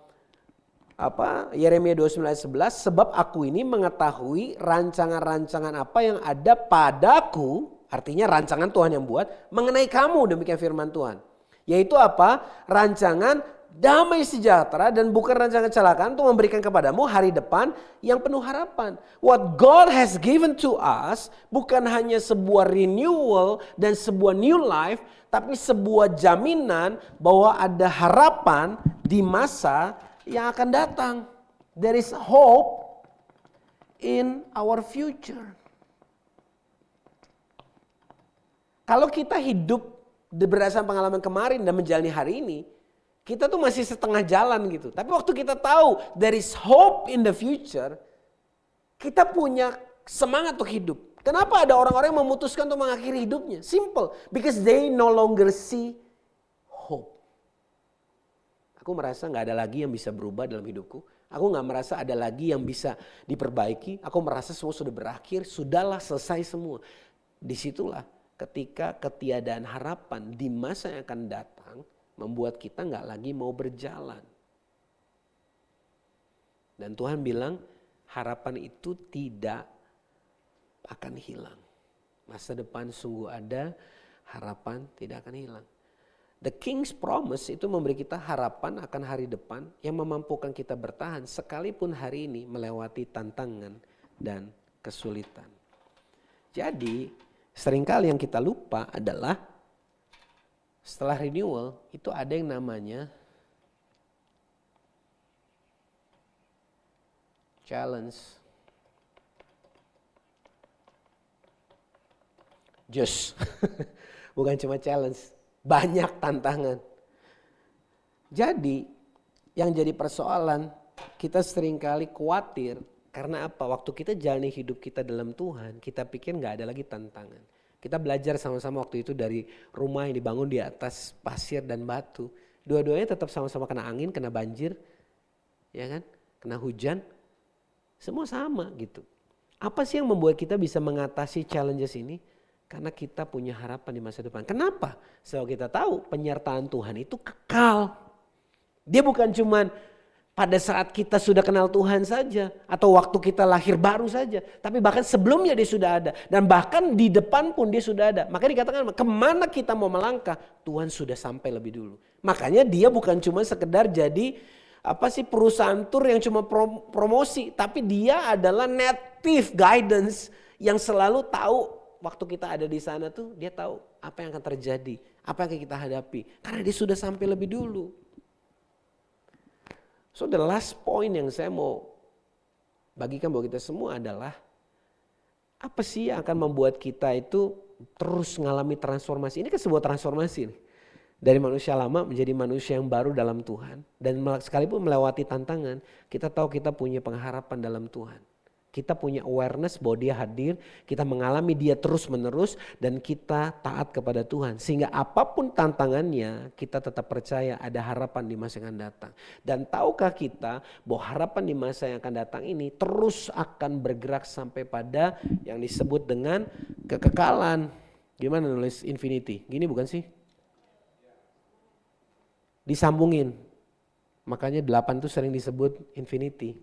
Yeremia 29:11, sebab aku ini mengetahui rancangan-rancangan apa yang ada padaku, artinya rancangan Tuhan yang buat mengenai kamu, demikian firman Tuhan. Yaitu apa? Rancangan damai sejahtera dan bukan rancangan kecelakaan untuk memberikan kepadamu hari depan yang penuh harapan. What God has given to us bukan hanya sebuah renewal dan sebuah new life, tapi sebuah jaminan bahwa ada harapan di masa yang akan datang. There is hope in our future. Kalau kita hidup berdasarkan pengalaman kemarin dan menjalani hari ini, kita tuh masih setengah jalan gitu. Tapi waktu kita tahu there is hope in the future, kita punya semangat untuk hidup. Kenapa ada orang-orang yang memutuskan untuk mengakhiri hidupnya? Simple, because they no longer see hope. Aku merasa gak ada lagi yang bisa berubah dalam hidupku. Aku gak merasa ada lagi yang bisa diperbaiki. Aku merasa semua sudah berakhir, sudahlah selesai semua. Disitulah ketika ketiadaan harapan di masa yang akan datang membuat kita gak lagi mau berjalan. Dan Tuhan bilang harapan itu tidak akan hilang. Masa depan sungguh ada, harapan tidak akan hilang. The King's Promise itu memberi kita harapan akan hari depan yang memampukan kita bertahan sekalipun hari ini melewati tantangan dan kesulitan. Jadi seringkali yang kita lupa adalah setelah renewal itu ada yang namanya challenge. Bukan cuma challenge. Banyak tantangan. Jadi yang jadi persoalan kita seringkali khawatir karena apa? Waktu kita jalani hidup kita dalam Tuhan, kita pikir gak ada lagi tantangan. Kita belajar sama-sama waktu itu dari rumah yang dibangun di atas pasir dan batu. Dua-duanya tetap sama-sama kena angin, kena banjir, ya kan? Kena hujan, semua sama gitu. Apa sih yang membuat kita bisa mengatasi challenges ini? Karena kita punya harapan di masa depan. Kenapa? Sebab kita tahu penyertaan Tuhan itu kekal. Dia bukan cuman pada saat kita sudah kenal Tuhan saja. Atau waktu kita lahir baru saja. Tapi bahkan sebelumnya dia sudah ada. Dan bahkan di depan pun dia sudah ada. Makanya dikatakan kemana kita mau melangkah, Tuhan sudah sampai lebih dulu. Makanya dia bukan cuma sekedar jadi perusahaan tur yang cuma promosi. Tapi dia adalah native guidance yang selalu tahu. Waktu kita ada di sana tuh dia tahu apa yang akan terjadi, apa yang akan kita hadapi. Karena dia sudah sampai lebih dulu. So the last point yang saya mau bagikan buat kita semua adalah apa sih yang akan membuat kita itu terus mengalami transformasi. Ini kan sebuah transformasi nih. Dari manusia lama menjadi manusia yang baru dalam Tuhan. Dan sekalipun melewati tantangan, kita tahu kita punya pengharapan dalam Tuhan. Kita punya awareness bahwa dia hadir, kita mengalami dia terus menerus dan kita taat kepada Tuhan. Sehingga apapun tantangannya kita tetap percaya ada harapan di masa yang akan datang. Dan tahukah kita bahwa harapan di masa yang akan datang ini terus akan bergerak sampai pada yang disebut dengan kekekalan. Gimana nulis infinity? Gini bukan sih? Disambungin. Makanya 8 tuh sering disebut infinity.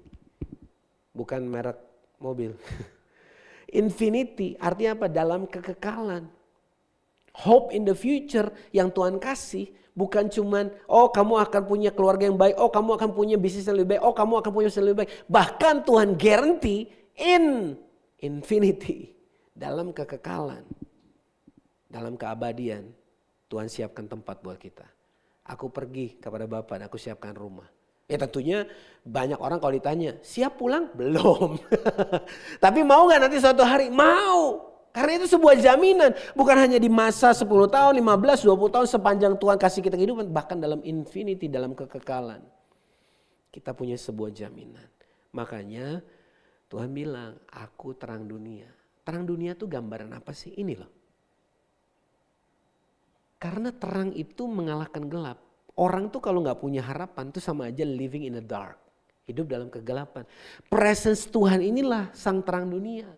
Bukan merek mobil. Infinity artinya apa? Dalam kekekalan. Hope in the future yang Tuhan kasih bukan cuman, oh kamu akan punya keluarga yang baik, oh kamu akan punya bisnis yang lebih baik, oh kamu akan punya bisnis yang lebih baik. Bahkan Tuhan guarantee in infinity, dalam kekekalan, dalam keabadian, Tuhan siapkan tempat buat kita. Aku pergi kepada Bapa dan aku siapkan rumah. Ya tentunya banyak orang kalau ditanya, siap pulang? Belum. Tapi mau gak nanti suatu hari? Mau. Karena itu sebuah jaminan. Bukan hanya di masa 10 tahun, 15, 20 tahun sepanjang Tuhan kasih kita kehidupan. Bahkan dalam infinity, dalam kekekalan. Kita punya sebuah jaminan. Makanya Tuhan bilang, aku terang dunia. Terang dunia itu gambaran apa sih? Ini loh. Karena terang itu mengalahkan gelap. Orang tuh kalau gak punya harapan tuh sama aja living in the dark. Hidup dalam kegelapan. Presence Tuhan inilah sang terang dunia.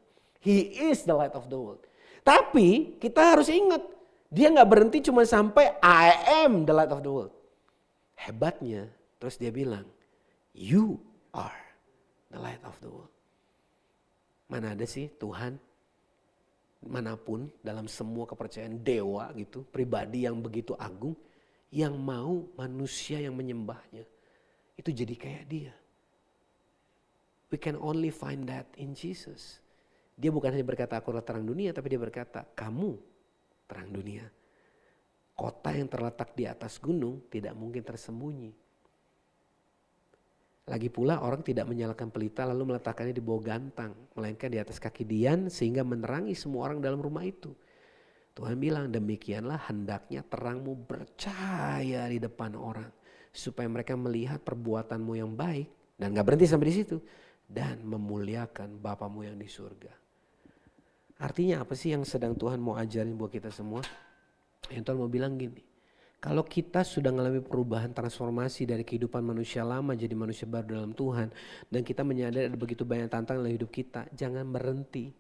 He is the light of the world. Tapi kita harus ingat, dia gak berhenti cuma sampai I am the light of the world. Hebatnya, terus dia bilang, you are the light of the world. Mana ada sih Tuhan manapun dalam semua kepercayaan dewa gitu, pribadi yang begitu agung, yang mau manusia yang menyembahnya itu jadi kayak dia. We can only find that in Jesus. Dia bukan hanya berkata aku adalah terang dunia, tapi dia berkata kamu terang dunia. Kota yang terletak di atas gunung tidak mungkin tersembunyi. Lagi pula orang tidak menyalakan pelita lalu meletakkannya di bawah gantang, melainkan di atas kaki dian sehingga menerangi semua orang dalam rumah itu. Tuhan bilang demikianlah hendaknya terangmu bercahaya di depan orang. Supaya mereka melihat perbuatanmu yang baik dan gak berhenti sampai di situ. Dan memuliakan Bapamu yang di surga. Artinya apa sih yang sedang Tuhan mau ajarin buat kita semua? Yang Tuhan mau bilang gini. Kalau kita sudah mengalami perubahan transformasi dari kehidupan manusia lama jadi manusia baru dalam Tuhan. Dan kita menyadari ada begitu banyak tantangan dalam hidup kita. Jangan berhenti.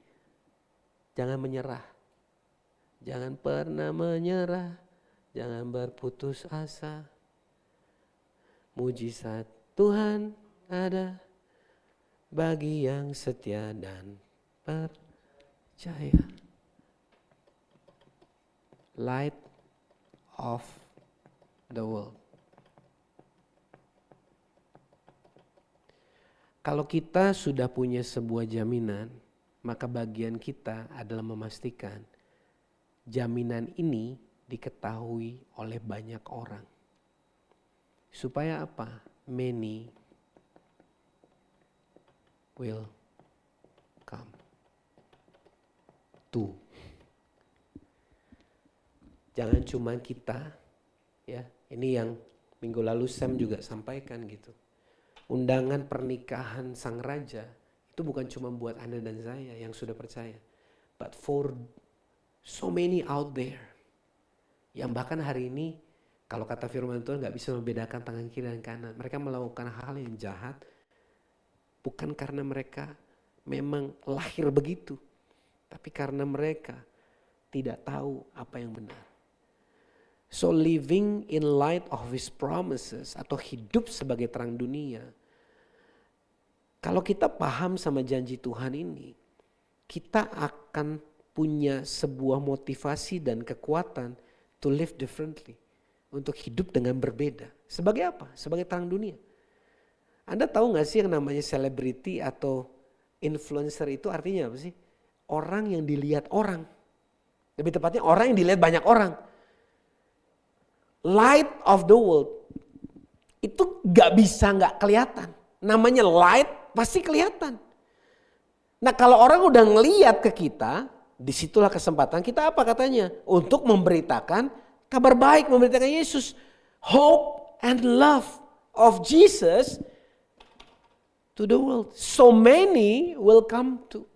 Jangan menyerah. Jangan pernah menyerah. Jangan berputus asa. Mujizat Tuhan ada bagi yang setia dan percaya. Light of the world. Kalau kita sudah punya sebuah jaminan, maka bagian kita adalah memastikan jaminan ini diketahui oleh banyak orang. Supaya apa? Many will come to. Jangan cuma kita, ya. Ini yang minggu lalu Sam juga sampaikan gitu. Undangan pernikahan sang raja itu bukan cuma buat Anda dan saya yang sudah percaya, but for so many out there yang bahkan hari ini kalau kata firman Tuhan gak bisa membedakan tangan kiri dan kanan. Mereka melakukan hal yang jahat bukan karena mereka memang lahir begitu, tapi karena mereka tidak tahu apa yang benar. So living in light of his promises atau hidup sebagai terang dunia. Kalau kita paham sama janji Tuhan ini, kita akan punya sebuah motivasi dan kekuatan to live differently. Untuk hidup dengan berbeda. Sebagai apa? Sebagai terang dunia. Anda tahu gak sih yang namanya selebriti atau influencer itu artinya apa sih? Orang yang dilihat orang. Lebih tepatnya orang yang dilihat banyak orang. Light of the world itu gak bisa gak kelihatan. Namanya light pasti kelihatan. Nah kalau orang udah ngeliat ke kita, disitulah kesempatan kita apa katanya? Untuk memberitakan kabar baik, memberitakan Yesus. Hope and love of Jesus to the world. So many will come to.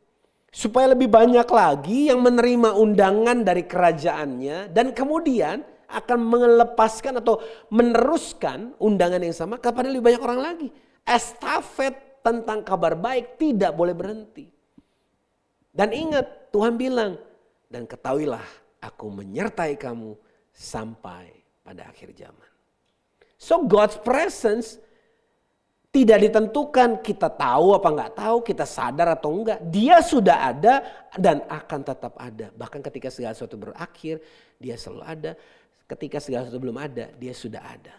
Supaya lebih banyak lagi yang menerima undangan dari kerajaannya. Dan kemudian akan melepaskan atau meneruskan undangan yang sama kepada lebih banyak orang lagi. Estafet tentang kabar baik tidak boleh berhenti. Dan ingat Tuhan bilang, dan ketahuilah aku menyertai kamu sampai pada akhir zaman. So God's presence Tidak ditentukan kita tahu apa nggak tahu, kita sadar atau enggak. Dia sudah ada dan akan tetap ada. Bahkan ketika segala sesuatu berakhir, dia selalu ada. Ketika segala sesuatu belum ada, dia sudah ada.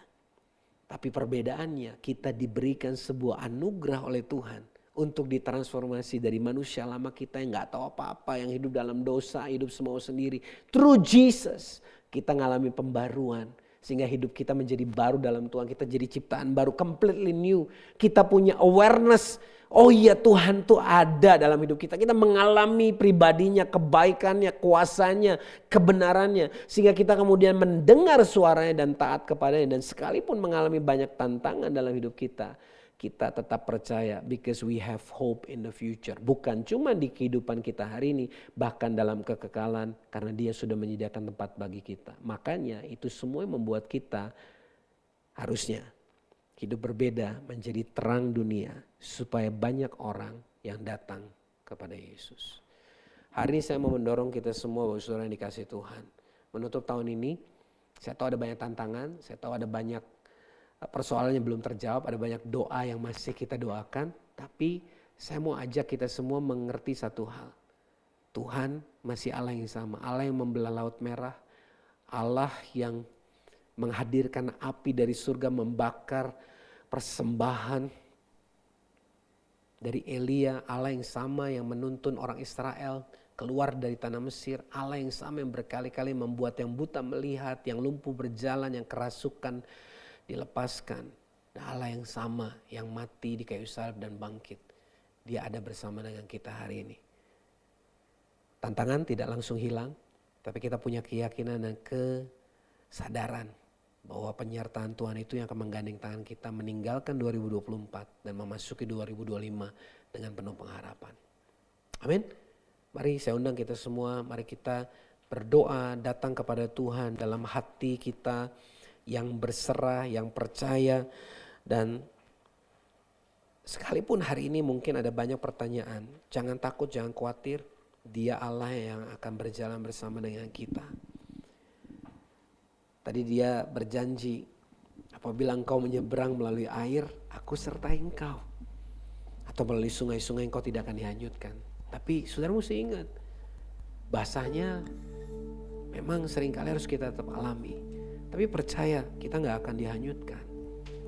Tapi perbedaannya, kita diberikan sebuah anugerah oleh Tuhan untuk ditransformasi dari manusia lama kita yang nggak tahu apa-apa, yang hidup dalam dosa, hidup semau sendiri. Through Jesus, kita ngalami pembaruan. Sehingga hidup kita menjadi baru dalam Tuhan. Kita jadi ciptaan baru, completely new. Kita punya awareness. Oh iya, Tuhan tuh ada dalam hidup kita. Kita mengalami pribadinya, kebaikannya, kuasanya, kebenarannya. Sehingga kita kemudian mendengar suaranya dan taat kepadanya. Dan sekalipun mengalami banyak tantangan dalam hidup kita, kita tetap percaya because we have hope in the future. Bukan cuma di kehidupan kita hari ini, bahkan dalam kekekalan karena Dia sudah menyediakan tempat bagi kita. Makanya itu semua membuat kita harusnya hidup berbeda, menjadi terang dunia supaya banyak orang yang datang kepada Yesus. Hari ini saya mau mendorong kita semua, Bapak Saudara yang dikasihi Tuhan. Menutup tahun ini, saya tahu ada banyak tantangan, saya tahu ada banyak persoalannya belum terjawab, ada banyak doa yang masih kita doakan. Tapi saya mau ajak kita semua mengerti satu hal. Tuhan masih Allah yang sama. Allah yang membelah laut merah. Allah yang menghadirkan api dari surga membakar persembahan dari Elia. Allah yang sama yang menuntun orang Israel keluar dari tanah Mesir. Allah yang sama yang berkali-kali membuat yang buta melihat, yang lumpuh berjalan, yang kerasukan dilepaskan. Allah yang sama yang mati di kayu salib dan bangkit. Dia ada bersama dengan kita hari ini. Tantangan tidak langsung hilang, tapi kita punya keyakinan dan kesadaran bahwa penyertaan Tuhan itu yang akan menggandeng tangan kita meninggalkan 2024 dan memasuki 2025 dengan penuh pengharapan. Amin. Mari saya undang kita semua, mari kita berdoa datang kepada Tuhan dalam hati kita yang berserah, yang percaya. Dan sekalipun hari ini mungkin ada banyak pertanyaan, jangan takut, jangan khawatir. Dia Allah yang akan berjalan bersama dengan kita. Tadi Dia berjanji, apabila engkau menyeberang melalui air, aku sertai engkau. Atau melalui sungai-sungai engkau tidak akan dihanyutkan. Tapi saudara mesti ingat, basahnya memang seringkali harus kita tetap alami. Tapi percaya kita gak akan dihanyutkan.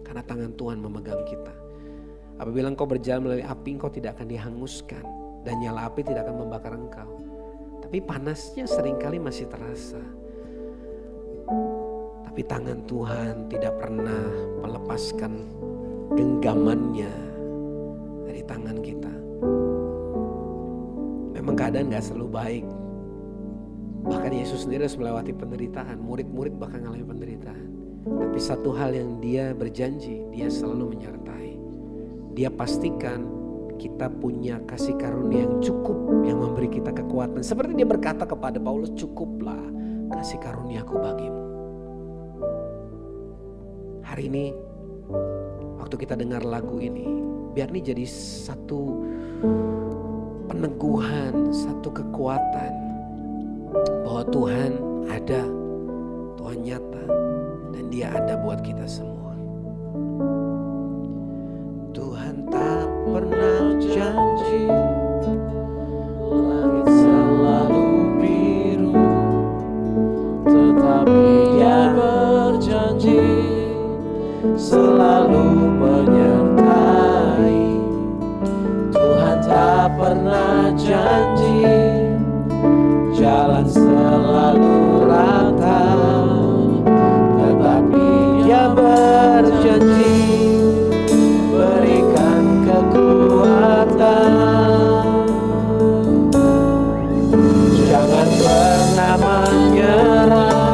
Karena tangan Tuhan memegang kita. Apabila engkau berjalan melalui api, engkau tidak akan dihanguskan. Dan nyala api tidak akan membakar engkau. Tapi panasnya seringkali masih terasa. Tapi tangan Tuhan tidak pernah melepaskan genggamannya dari tangan kita. Memang keadaan gak selalu baik. Bahkan Yesus sendiri harus melewati penderitaan. Murid-murid bahkan mengalami penderitaan. Tapi satu hal yang Dia berjanji, Dia selalu menyertai. Dia pastikan kita punya kasih karunia yang cukup, yang memberi kita kekuatan. Seperti Dia berkata kepada Paulus, cukuplah kasih karuniaku bagimu. Hari ini, waktu kita dengar lagu ini, biar ini jadi satu peneguhan, satu kekuatan. Bahwa Tuhan ada, Tuhan nyata, dan Dia ada buat kita semua. Tuhan tak pernah janji, langit selalu biru, tetapi Dia berjanji selalu menyertai. Tuhan tak pernah janji jalan selalu rata, tetapi Dia berjanji berikan kekuatan. Jangan pernah menyerah,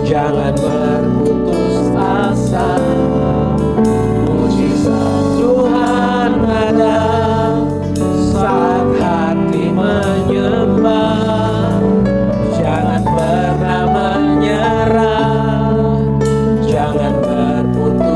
jangan berputus asa. Mujizat Tuhan ada saat hati menyembah. Jangan pernah menyerah, jangan berputus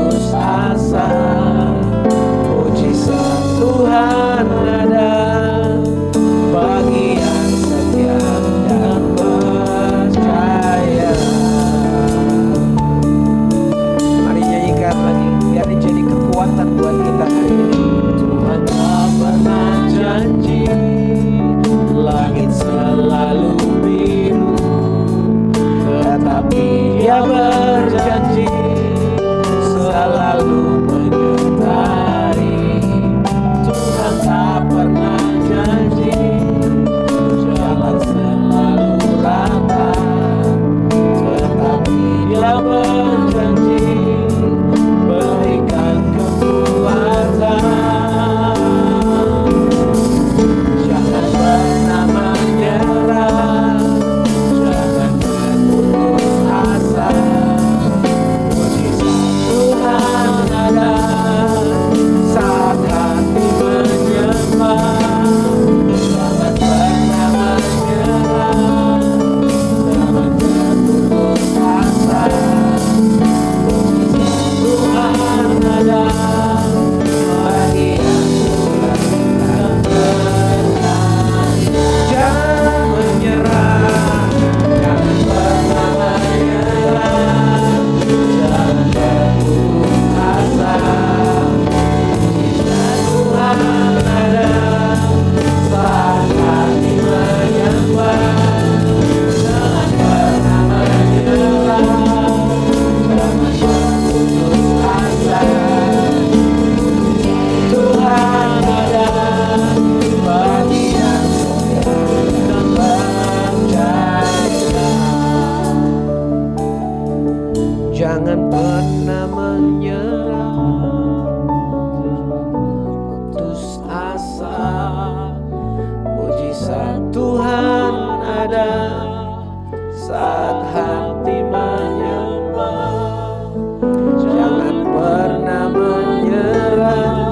ada saat hati menyembah. Jangan pernah menyerah,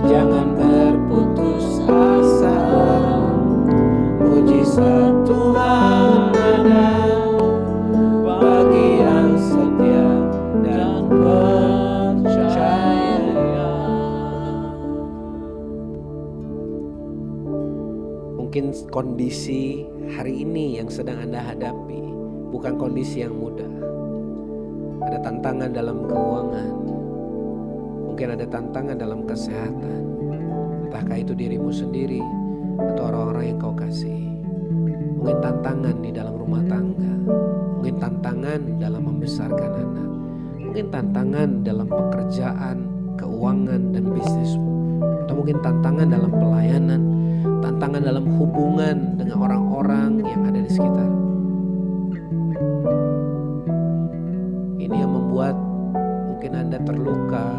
jangan berputus asa. Mujizat Tuhan ada bagi yang setia dan percaya. Mungkin kondisi hari ini yang sedang Anda hadapi bukan kondisi yang mudah. Ada tantangan dalam keuangan, mungkin ada tantangan dalam kesehatan, entahkah itu dirimu sendiri atau orang-orang yang kau kasih. Mungkin tantangan di dalam rumah tangga, mungkin tantangan dalam membesarkan anak, mungkin tantangan dalam pekerjaan, keuangan dan bisnismu, atau mungkin tantangan dalam pelayanan, tantangan dalam hubungan dengan orang-orang yang ada di sekitar. Ini yang membuat mungkin Anda terluka,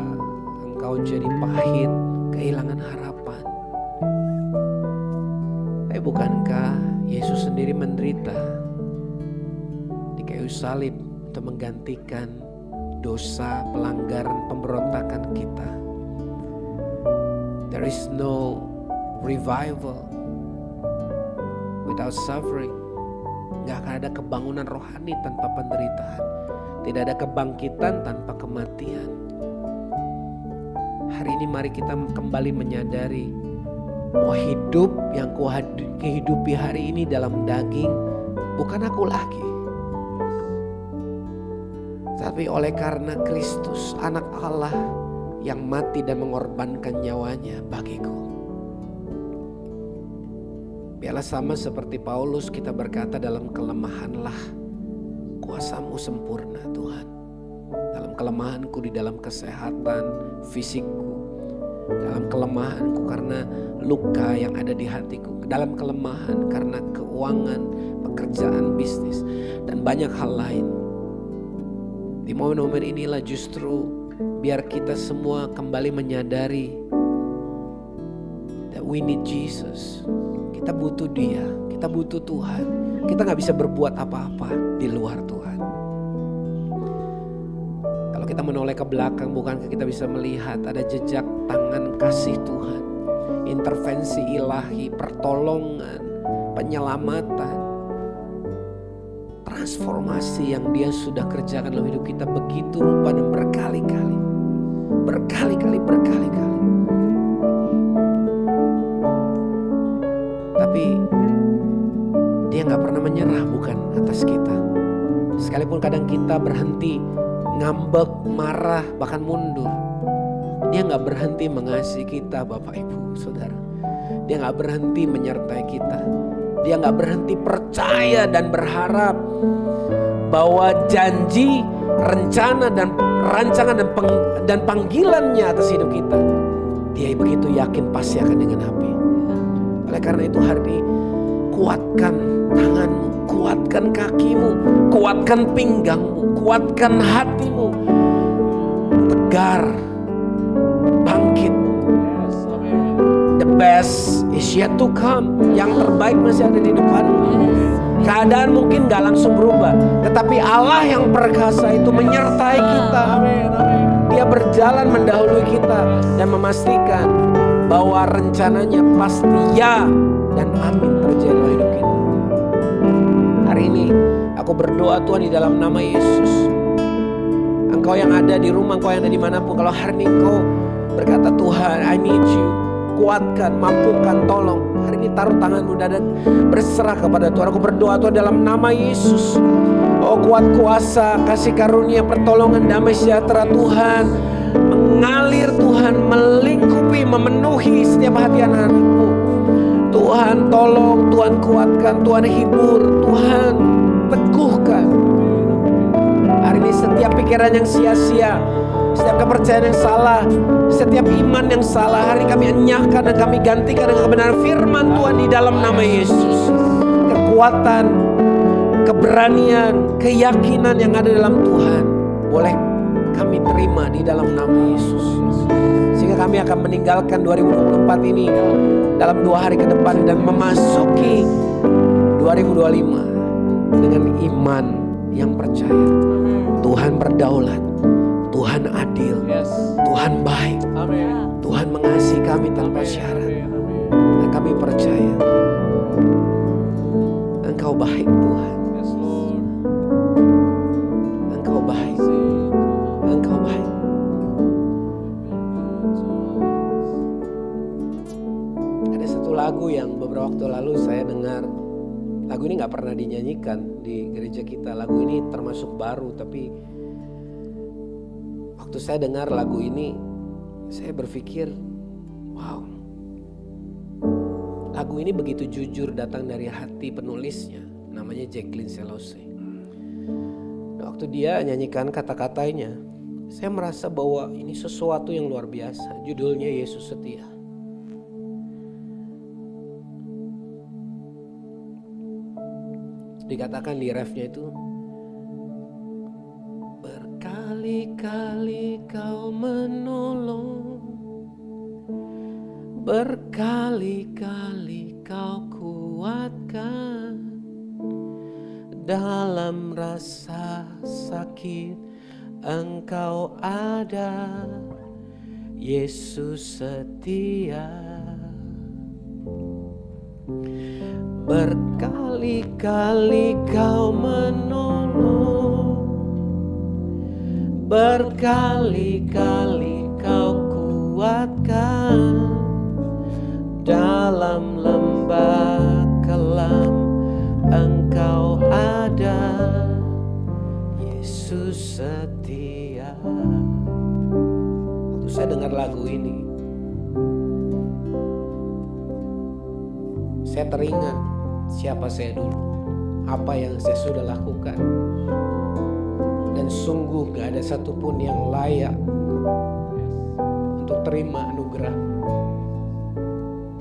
engkau jadi pahit, kehilangan harapan. Tapi bukankah Yesus sendiri menderita di kayu salib untuk menggantikan dosa, pelanggaran, pemberontakan kita? There is no revival without suffering. Gak akan ada kebangunan rohani tanpa penderitaan. Tidak ada kebangkitan tanpa kematian. Hari ini mari kita kembali menyadari bahwa hidup yang kehidupi hari ini dalam daging bukan aku lagi, tapi oleh karena Kristus anak Allah yang mati dan mengorbankan nyawanya bagiku. Biarlah sama seperti Paulus kita berkata, dalam kelemahanlah kuasamu sempurna Tuhan. Dalam kelemahanku di dalam kesehatan fisikku, dalam kelemahanku karena luka yang ada di hatiku, dalam kelemahan karena keuangan, pekerjaan, bisnis, dan banyak hal lain. Di momen-momen inilah justru biar kita semua kembali menyadari that we need Jesus. Kita butuh Dia, kita butuh Tuhan. Kita gak bisa berbuat apa-apa di luar Tuhan. Kalau kita menoleh ke belakang, bukankah kita bisa melihat ada jejak tangan kasih Tuhan, intervensi ilahi, pertolongan, penyelamatan, transformasi yang Dia sudah kerjakan dalam hidup kita begitu rupa dan berkali-kali. Tapi Dia gak pernah menyerah bukan atas kita. Sekalipun kadang kita berhenti, ngambek, marah, bahkan mundur, Dia gak berhenti mengasihi kita Bapak Ibu Saudara. Dia gak berhenti menyertai kita. Dia gak berhenti percaya dan berharap bahwa janji, rencana dan rancangan dan panggilannya atas hidup kita, Dia begitu yakin pasti akan digenapi. Oleh karena itu hari ini, kuatkan tanganmu, kuatkan kakimu, kuatkan pinggangmu, kuatkan hatimu, tegar, bangkit. The best is yet to come. Yang terbaik masih ada di depanmu. Keadaan mungkin gak langsung berubah, tetapi Allah yang perkasa itu menyertai kita. Dia berjalan mendahului kita dan memastikan bahwa rencananya pasti ya dan amin terjadi dalam hidup kita. Hari ini aku berdoa Tuhan di dalam nama Yesus. Engkau yang ada di rumah, engkau yang ada dimanapun, kalau hari ini engkau berkata, Tuhan I need you, kuatkan, mampukan, tolong. Hari ini taruh tanganmu dan berserah kepada Tuhan. Aku berdoa Tuhan dalam nama Yesus. Oh kuat kuasa, kasih karunia, pertolongan, damai sejahtera Tuhan mengalir Tuhan, melingkupi, memenuhi setiap hati anak-anak-Mu. Tuhan tolong, Tuhan kuatkan, Tuhan hibur, Tuhan teguhkan. Hari ini setiap pikiran yang sia-sia, setiap kepercayaan yang salah, setiap iman yang salah, hari ini kami enyahkan dan kami gantikan dengan kebenaran firman Tuhan di dalam nama Yesus. Kekuatan, keberanian, keyakinan yang ada dalam Tuhan boleh kami terima di dalam nama Yesus. Sehingga kami akan meninggalkan 2024 ini dalam 2 hari ke depan dan memasuki 2025 dengan iman yang percaya Tuhan berdaulat, Tuhan adil, Tuhan baik, Tuhan mengasihi kami tanpa syarat. Dan kami percaya Engkau baik Tuhan. Engkau baik. Engkau baik. Ada satu lagu yang beberapa waktu lalu saya dengar. Lagu ini gak pernah dinyanyikan di gereja kita. Lagu ini termasuk baru, tapi waktu saya dengar lagu ini, saya berpikir, wow, lagu ini begitu jujur datang dari hati penulisnya, namanya Jacqueline Selose. Waktu dia nyanyikan kata-katanya, saya merasa bahwa ini sesuatu yang luar biasa. Judulnya Yesus Setia. Dikatakan di refnya itu, berkali-kali kau menolong, berkali-kali kau kuatkan, dalam rasa sakit Engkau ada, Yesus setia. Berkali-kali kau menolong, berkali-kali kau kuatkan, dalam lembah kelam Engkau ada, Yesus setia. Waktu saya dengar lagu ini, saya teringat siapa saya dulu, apa yang saya sudah lakukan, dan sungguh gak ada satupun yang layak untuk terima anugerah.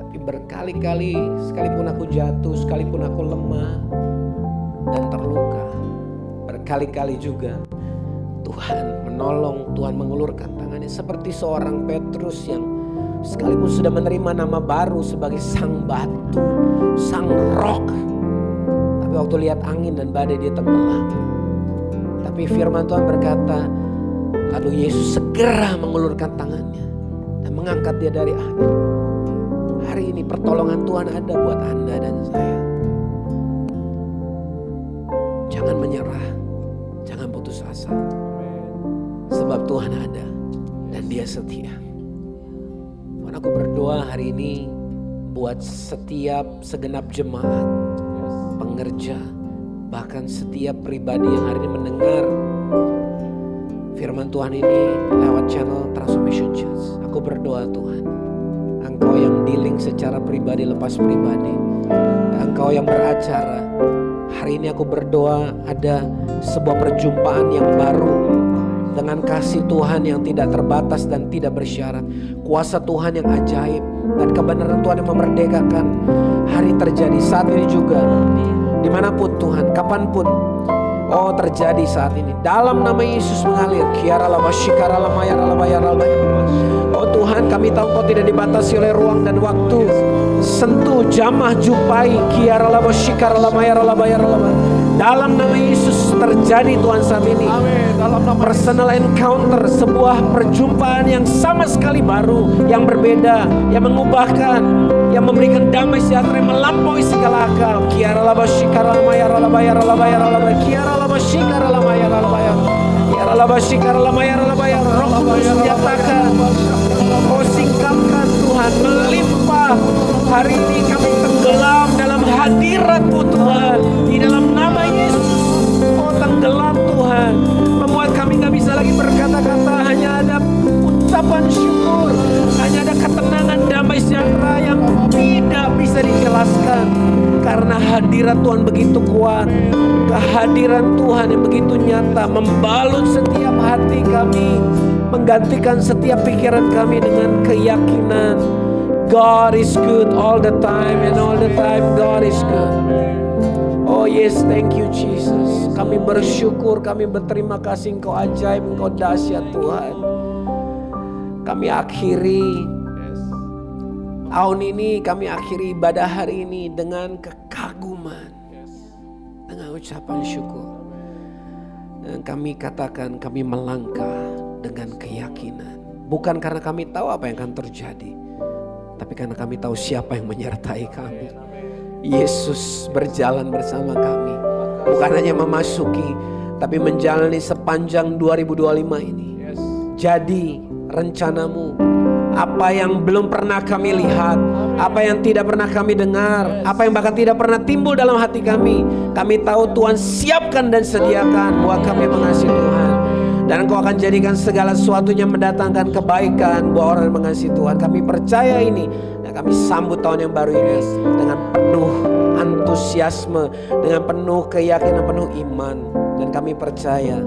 Tapi berkali-kali, sekalipun aku jatuh, sekalipun aku lemah dan terluka, berkali-kali juga Tuhan menolong, Tuhan mengulurkan tangannya. Seperti seorang Petrus yang sekalipun sudah menerima nama baru sebagai sang batu, sang rock, tapi waktu lihat angin dan badai dia tenggelam. Tapi firman Tuhan berkata, lalu Yesus segera mengulurkan tangannya dan mengangkat dia dari air. Hari ini pertolongan Tuhan ada buat Anda dan saya. Jangan menyerah, jangan putus asa, sebab Tuhan ada dan Dia setia. Aku berdoa hari ini buat setiap segenap jemaat, pengerja, bahkan setiap pribadi yang hari ini mendengar firman Tuhan ini lewat channel Transformation Church. Aku berdoa Tuhan, Engkau yang dealing secara pribadi lepas pribadi, Engkau yang beracara. Hari ini aku berdoa ada sebuah perjumpaan yang baru dengan kasih Tuhan yang tidak terbatas dan tidak bersyarat, kuasa Tuhan yang ajaib, dan kebenaran Tuhan yang memerdekakan. Hari terjadi saat ini juga, dimanapun Tuhan, kapanpun, oh terjadi saat ini. Dalam nama Yesus mengalir. Oh Tuhan, kami tahu Kau tidak dibatasi oleh ruang dan waktu. Sentuh, jamah, jumpai. Dalam nama Yesus terjadi Tuhan saat ini. Personal encounter, sebuah perjumpaan yang sama sekali baru, yang berbeda, yang mengubahkan, yang memberikan damai sejahtera yang melampaui segala akal. Roh Kudus nyatakan, Kau singkapkan Tuhan, melimpah. Hari ini kami tenggelam dalam hadirat-Mu Tuhan, di dalam nama Yesus. Oh tenggelam Tuhan, membuat kami gak bisa lagi berkata-kata, hanya ada ucapan syukur, hanya ada ketenangan, damai sejahtera yang tidak bisa dijelaskan. Karena hadirat Tuhan begitu kuat, kehadiran Tuhan yang begitu nyata, membalut setiap hati kami, menggantikan setiap pikiran kami dengan keyakinan God is good all the time, and all the time God is good. Oh yes, thank you Jesus. Kami bersyukur, kami berterima kasih, Engkau ajaib, Engkau dahsyat Tuhan. Kami akhiri tahun ini, kami akhiri ibadah hari ini dengan kekaguman, dengan ucapan syukur. Dan kami katakan kami melangkah dengan keyakinan. Bukan karena kami tahu apa yang akan terjadi, tapi karena kami tahu siapa yang menyertai kami. Yesus berjalan bersama kami. Bukan hanya memasuki, tapi menjalani sepanjang 2025 ini. Jadi rencanamu, apa yang belum pernah kami lihat, apa yang tidak pernah kami dengar, apa yang bahkan tidak pernah timbul dalam hati kami tahu Tuhan siapkan dan sediakan buat kami mengasihi Tuhan. Dan Engkau akan jadikan segala sesuatunya mendatangkan kebaikan buat orang yang mengasihi Tuhan. Kami percaya ini, dan kami sambut tahun yang baru ini dengan penuh antusiasme, dengan penuh keyakinan, penuh iman. Dan kami percaya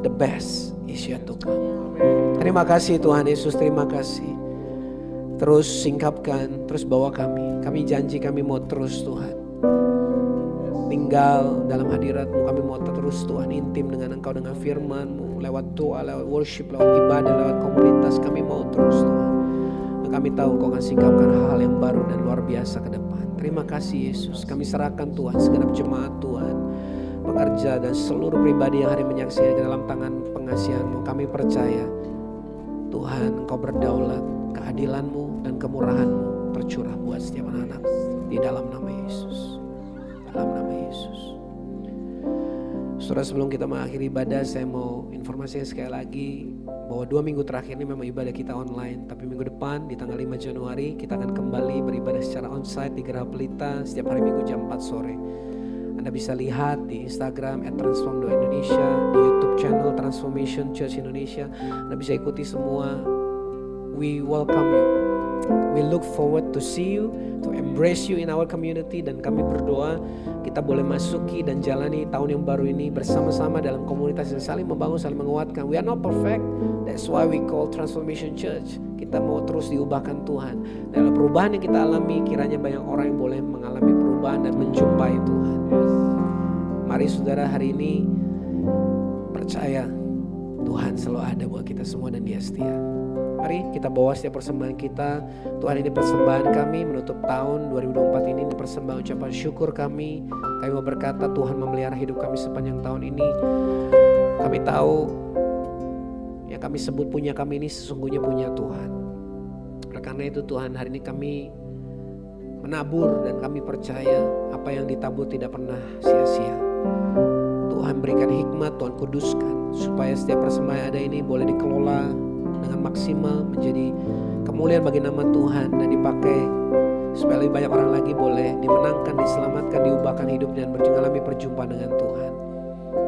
the best is yet to come. Terima kasih Tuhan Yesus, terima kasih. Terus singkapkan, terus bawa kami. Kami janji kami mau terus Tuhan tinggal dalam hadirat-Mu. Kami mau terus Tuhan intim dengan Engkau, dengan firman-Mu, lewat doa, lewat worship, lewat ibadah, lewat komunitas. Kami mau terus Tuhan. Dan kami tahu Engkau akan singkapkan hal yang baru dan luar biasa ke depan. Terima kasih Yesus. Kami serahkan Tuhan segenap jemaat Tuhan, pekerja dan seluruh pribadi yang hari menyaksikan ke dalam tangan pengasihan-Mu. Kami percaya Tuhan Engkau berdaulat, keadilan-Mu dan kemurahan-Mu tercurah buat setiap anak-anak di dalam nama Yesus. Dalam nama Yesus. Saudara, sebelum kita mengakhiri ibadah, saya mau informasikan sekali lagi bahwa 2 minggu terakhir ini memang ibadah kita online. Tapi minggu depan di tanggal 5 Januari kita akan kembali beribadah secara onsite di Geraha Pelita setiap hari Minggu jam 4 sore. Anda bisa lihat di Instagram @transform.indonesia, di YouTube channel Transformation Church Indonesia. Anda bisa ikuti semua. We welcome you. We look forward to see you, to embrace you in our community. Dan kami berdoa kita boleh masuki dan jalani tahun yang baru ini bersama-sama dalam komunitas yang saling membangun, saling menguatkan. We are not perfect, that's why we call Transformation Church. Kita mau terus diubahkan Tuhan. Dalam perubahan yang kita alami, kiranya banyak orang yang boleh mengalami perubahan dan menjumpai Tuhan. Mari saudara, hari ini percaya Tuhan selalu ada buat kita semua dan Dia setia. Mari kita bawa setiap persembahan kita. Tuhan, ini persembahan kami menutup tahun 2024 ini. Ini persembahan ucapan syukur kami. Kami mau berkata Tuhan memelihara hidup kami sepanjang tahun ini. Kami tahu yang kami sebut punya kami ini sesungguhnya punya Tuhan. Oleh karena itu Tuhan, hari ini kami menabur dan kami percaya apa yang ditabur tidak pernah sia-sia. Tuhan berikan hikmat, Tuhan kuduskan supaya setiap persembahan yang ada ini boleh dikelola dengan maksimal menjadi kemuliaan bagi nama Tuhan dan dipakai supaya lebih banyak orang lagi boleh dimenangkan, diselamatkan, diubahkan hidup dan mengalami perjumpaan dengan Tuhan.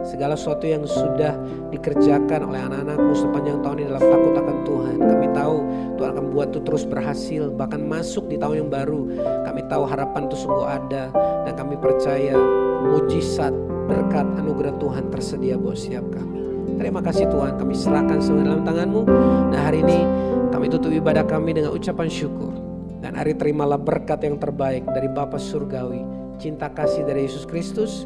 Segala sesuatu yang sudah dikerjakan oleh anak-anakmu sepanjang tahun ini dalam takut akan Tuhan, kami tahu Tuhan akan buat itu terus berhasil, bahkan masuk di tahun yang baru. Kami tahu harapan itu sungguh ada dan kami percaya mujizat, berkat, anugerah Tuhan tersedia buat setiap kami. Terima kasih Tuhan, kami serahkan semua dalam tangan-Mu. Nah, hari ini kami tutup ibadah kami dengan ucapan syukur. Dan hari terimalah berkat yang terbaik dari Bapa Surgawi, cinta kasih dari Yesus Kristus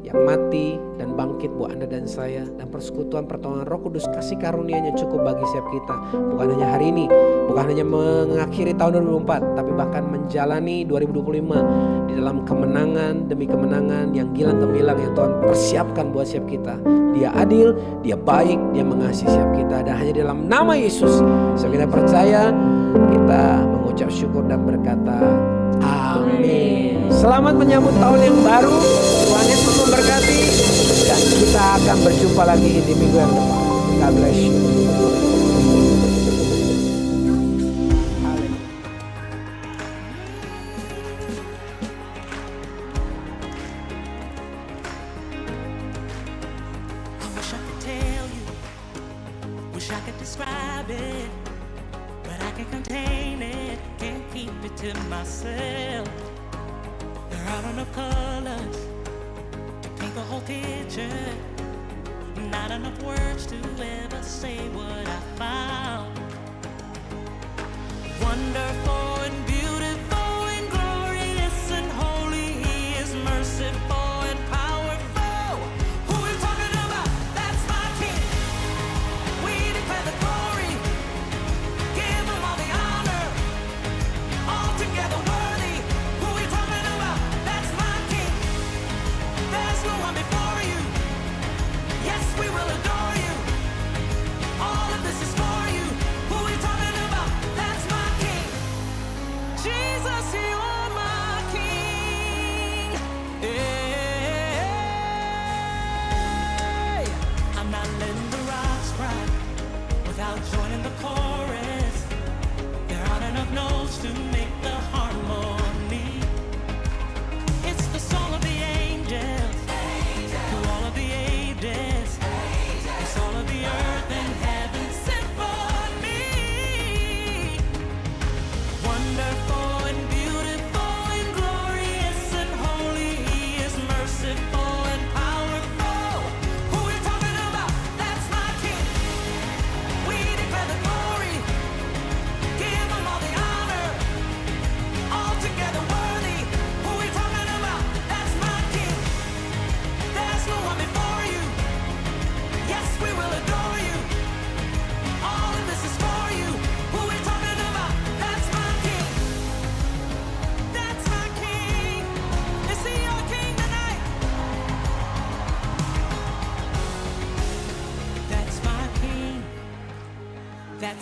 yang mati dan bangkit buat Anda dan saya, dan persekutuan pertolongan Roh Kudus, kasih karunia-Nya cukup bagi setiap kita. Bukan hanya hari ini, bukan hanya mengakhiri tahun 2024, tapi bahkan menjalani 2025 di dalam kemenangan demi kemenangan yang gilang gemilang yang Tuhan persiapkan buat setiap kita. Dia adil, Dia baik, Dia mengasihi setiap kita. Dan hanya dalam nama Yesus kita percaya, kita mengucap syukur dan berkata amin. Selamat menyambut tahun yang baru. Tuhan Yesus memberkati dan kita akan berjumpa lagi di minggu yang depan. God bless you. Wish I could describe it, but I can't contain it, can't keep it to myself. There aren't enough colors to paint the whole picture, not enough words to ever say what I found. Wonderful and beautiful and glorious and holy, He is merciful and powerful. Who are you talking about? That's my King. We declare the glory, give Him all the honor, altogether worthy. Who are you talking about? That's my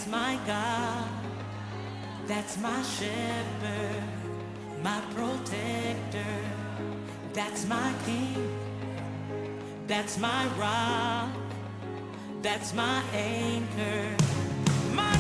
That's my God. That's my shepherd, my protector. That's my king. That's my rock. That's my anchor. My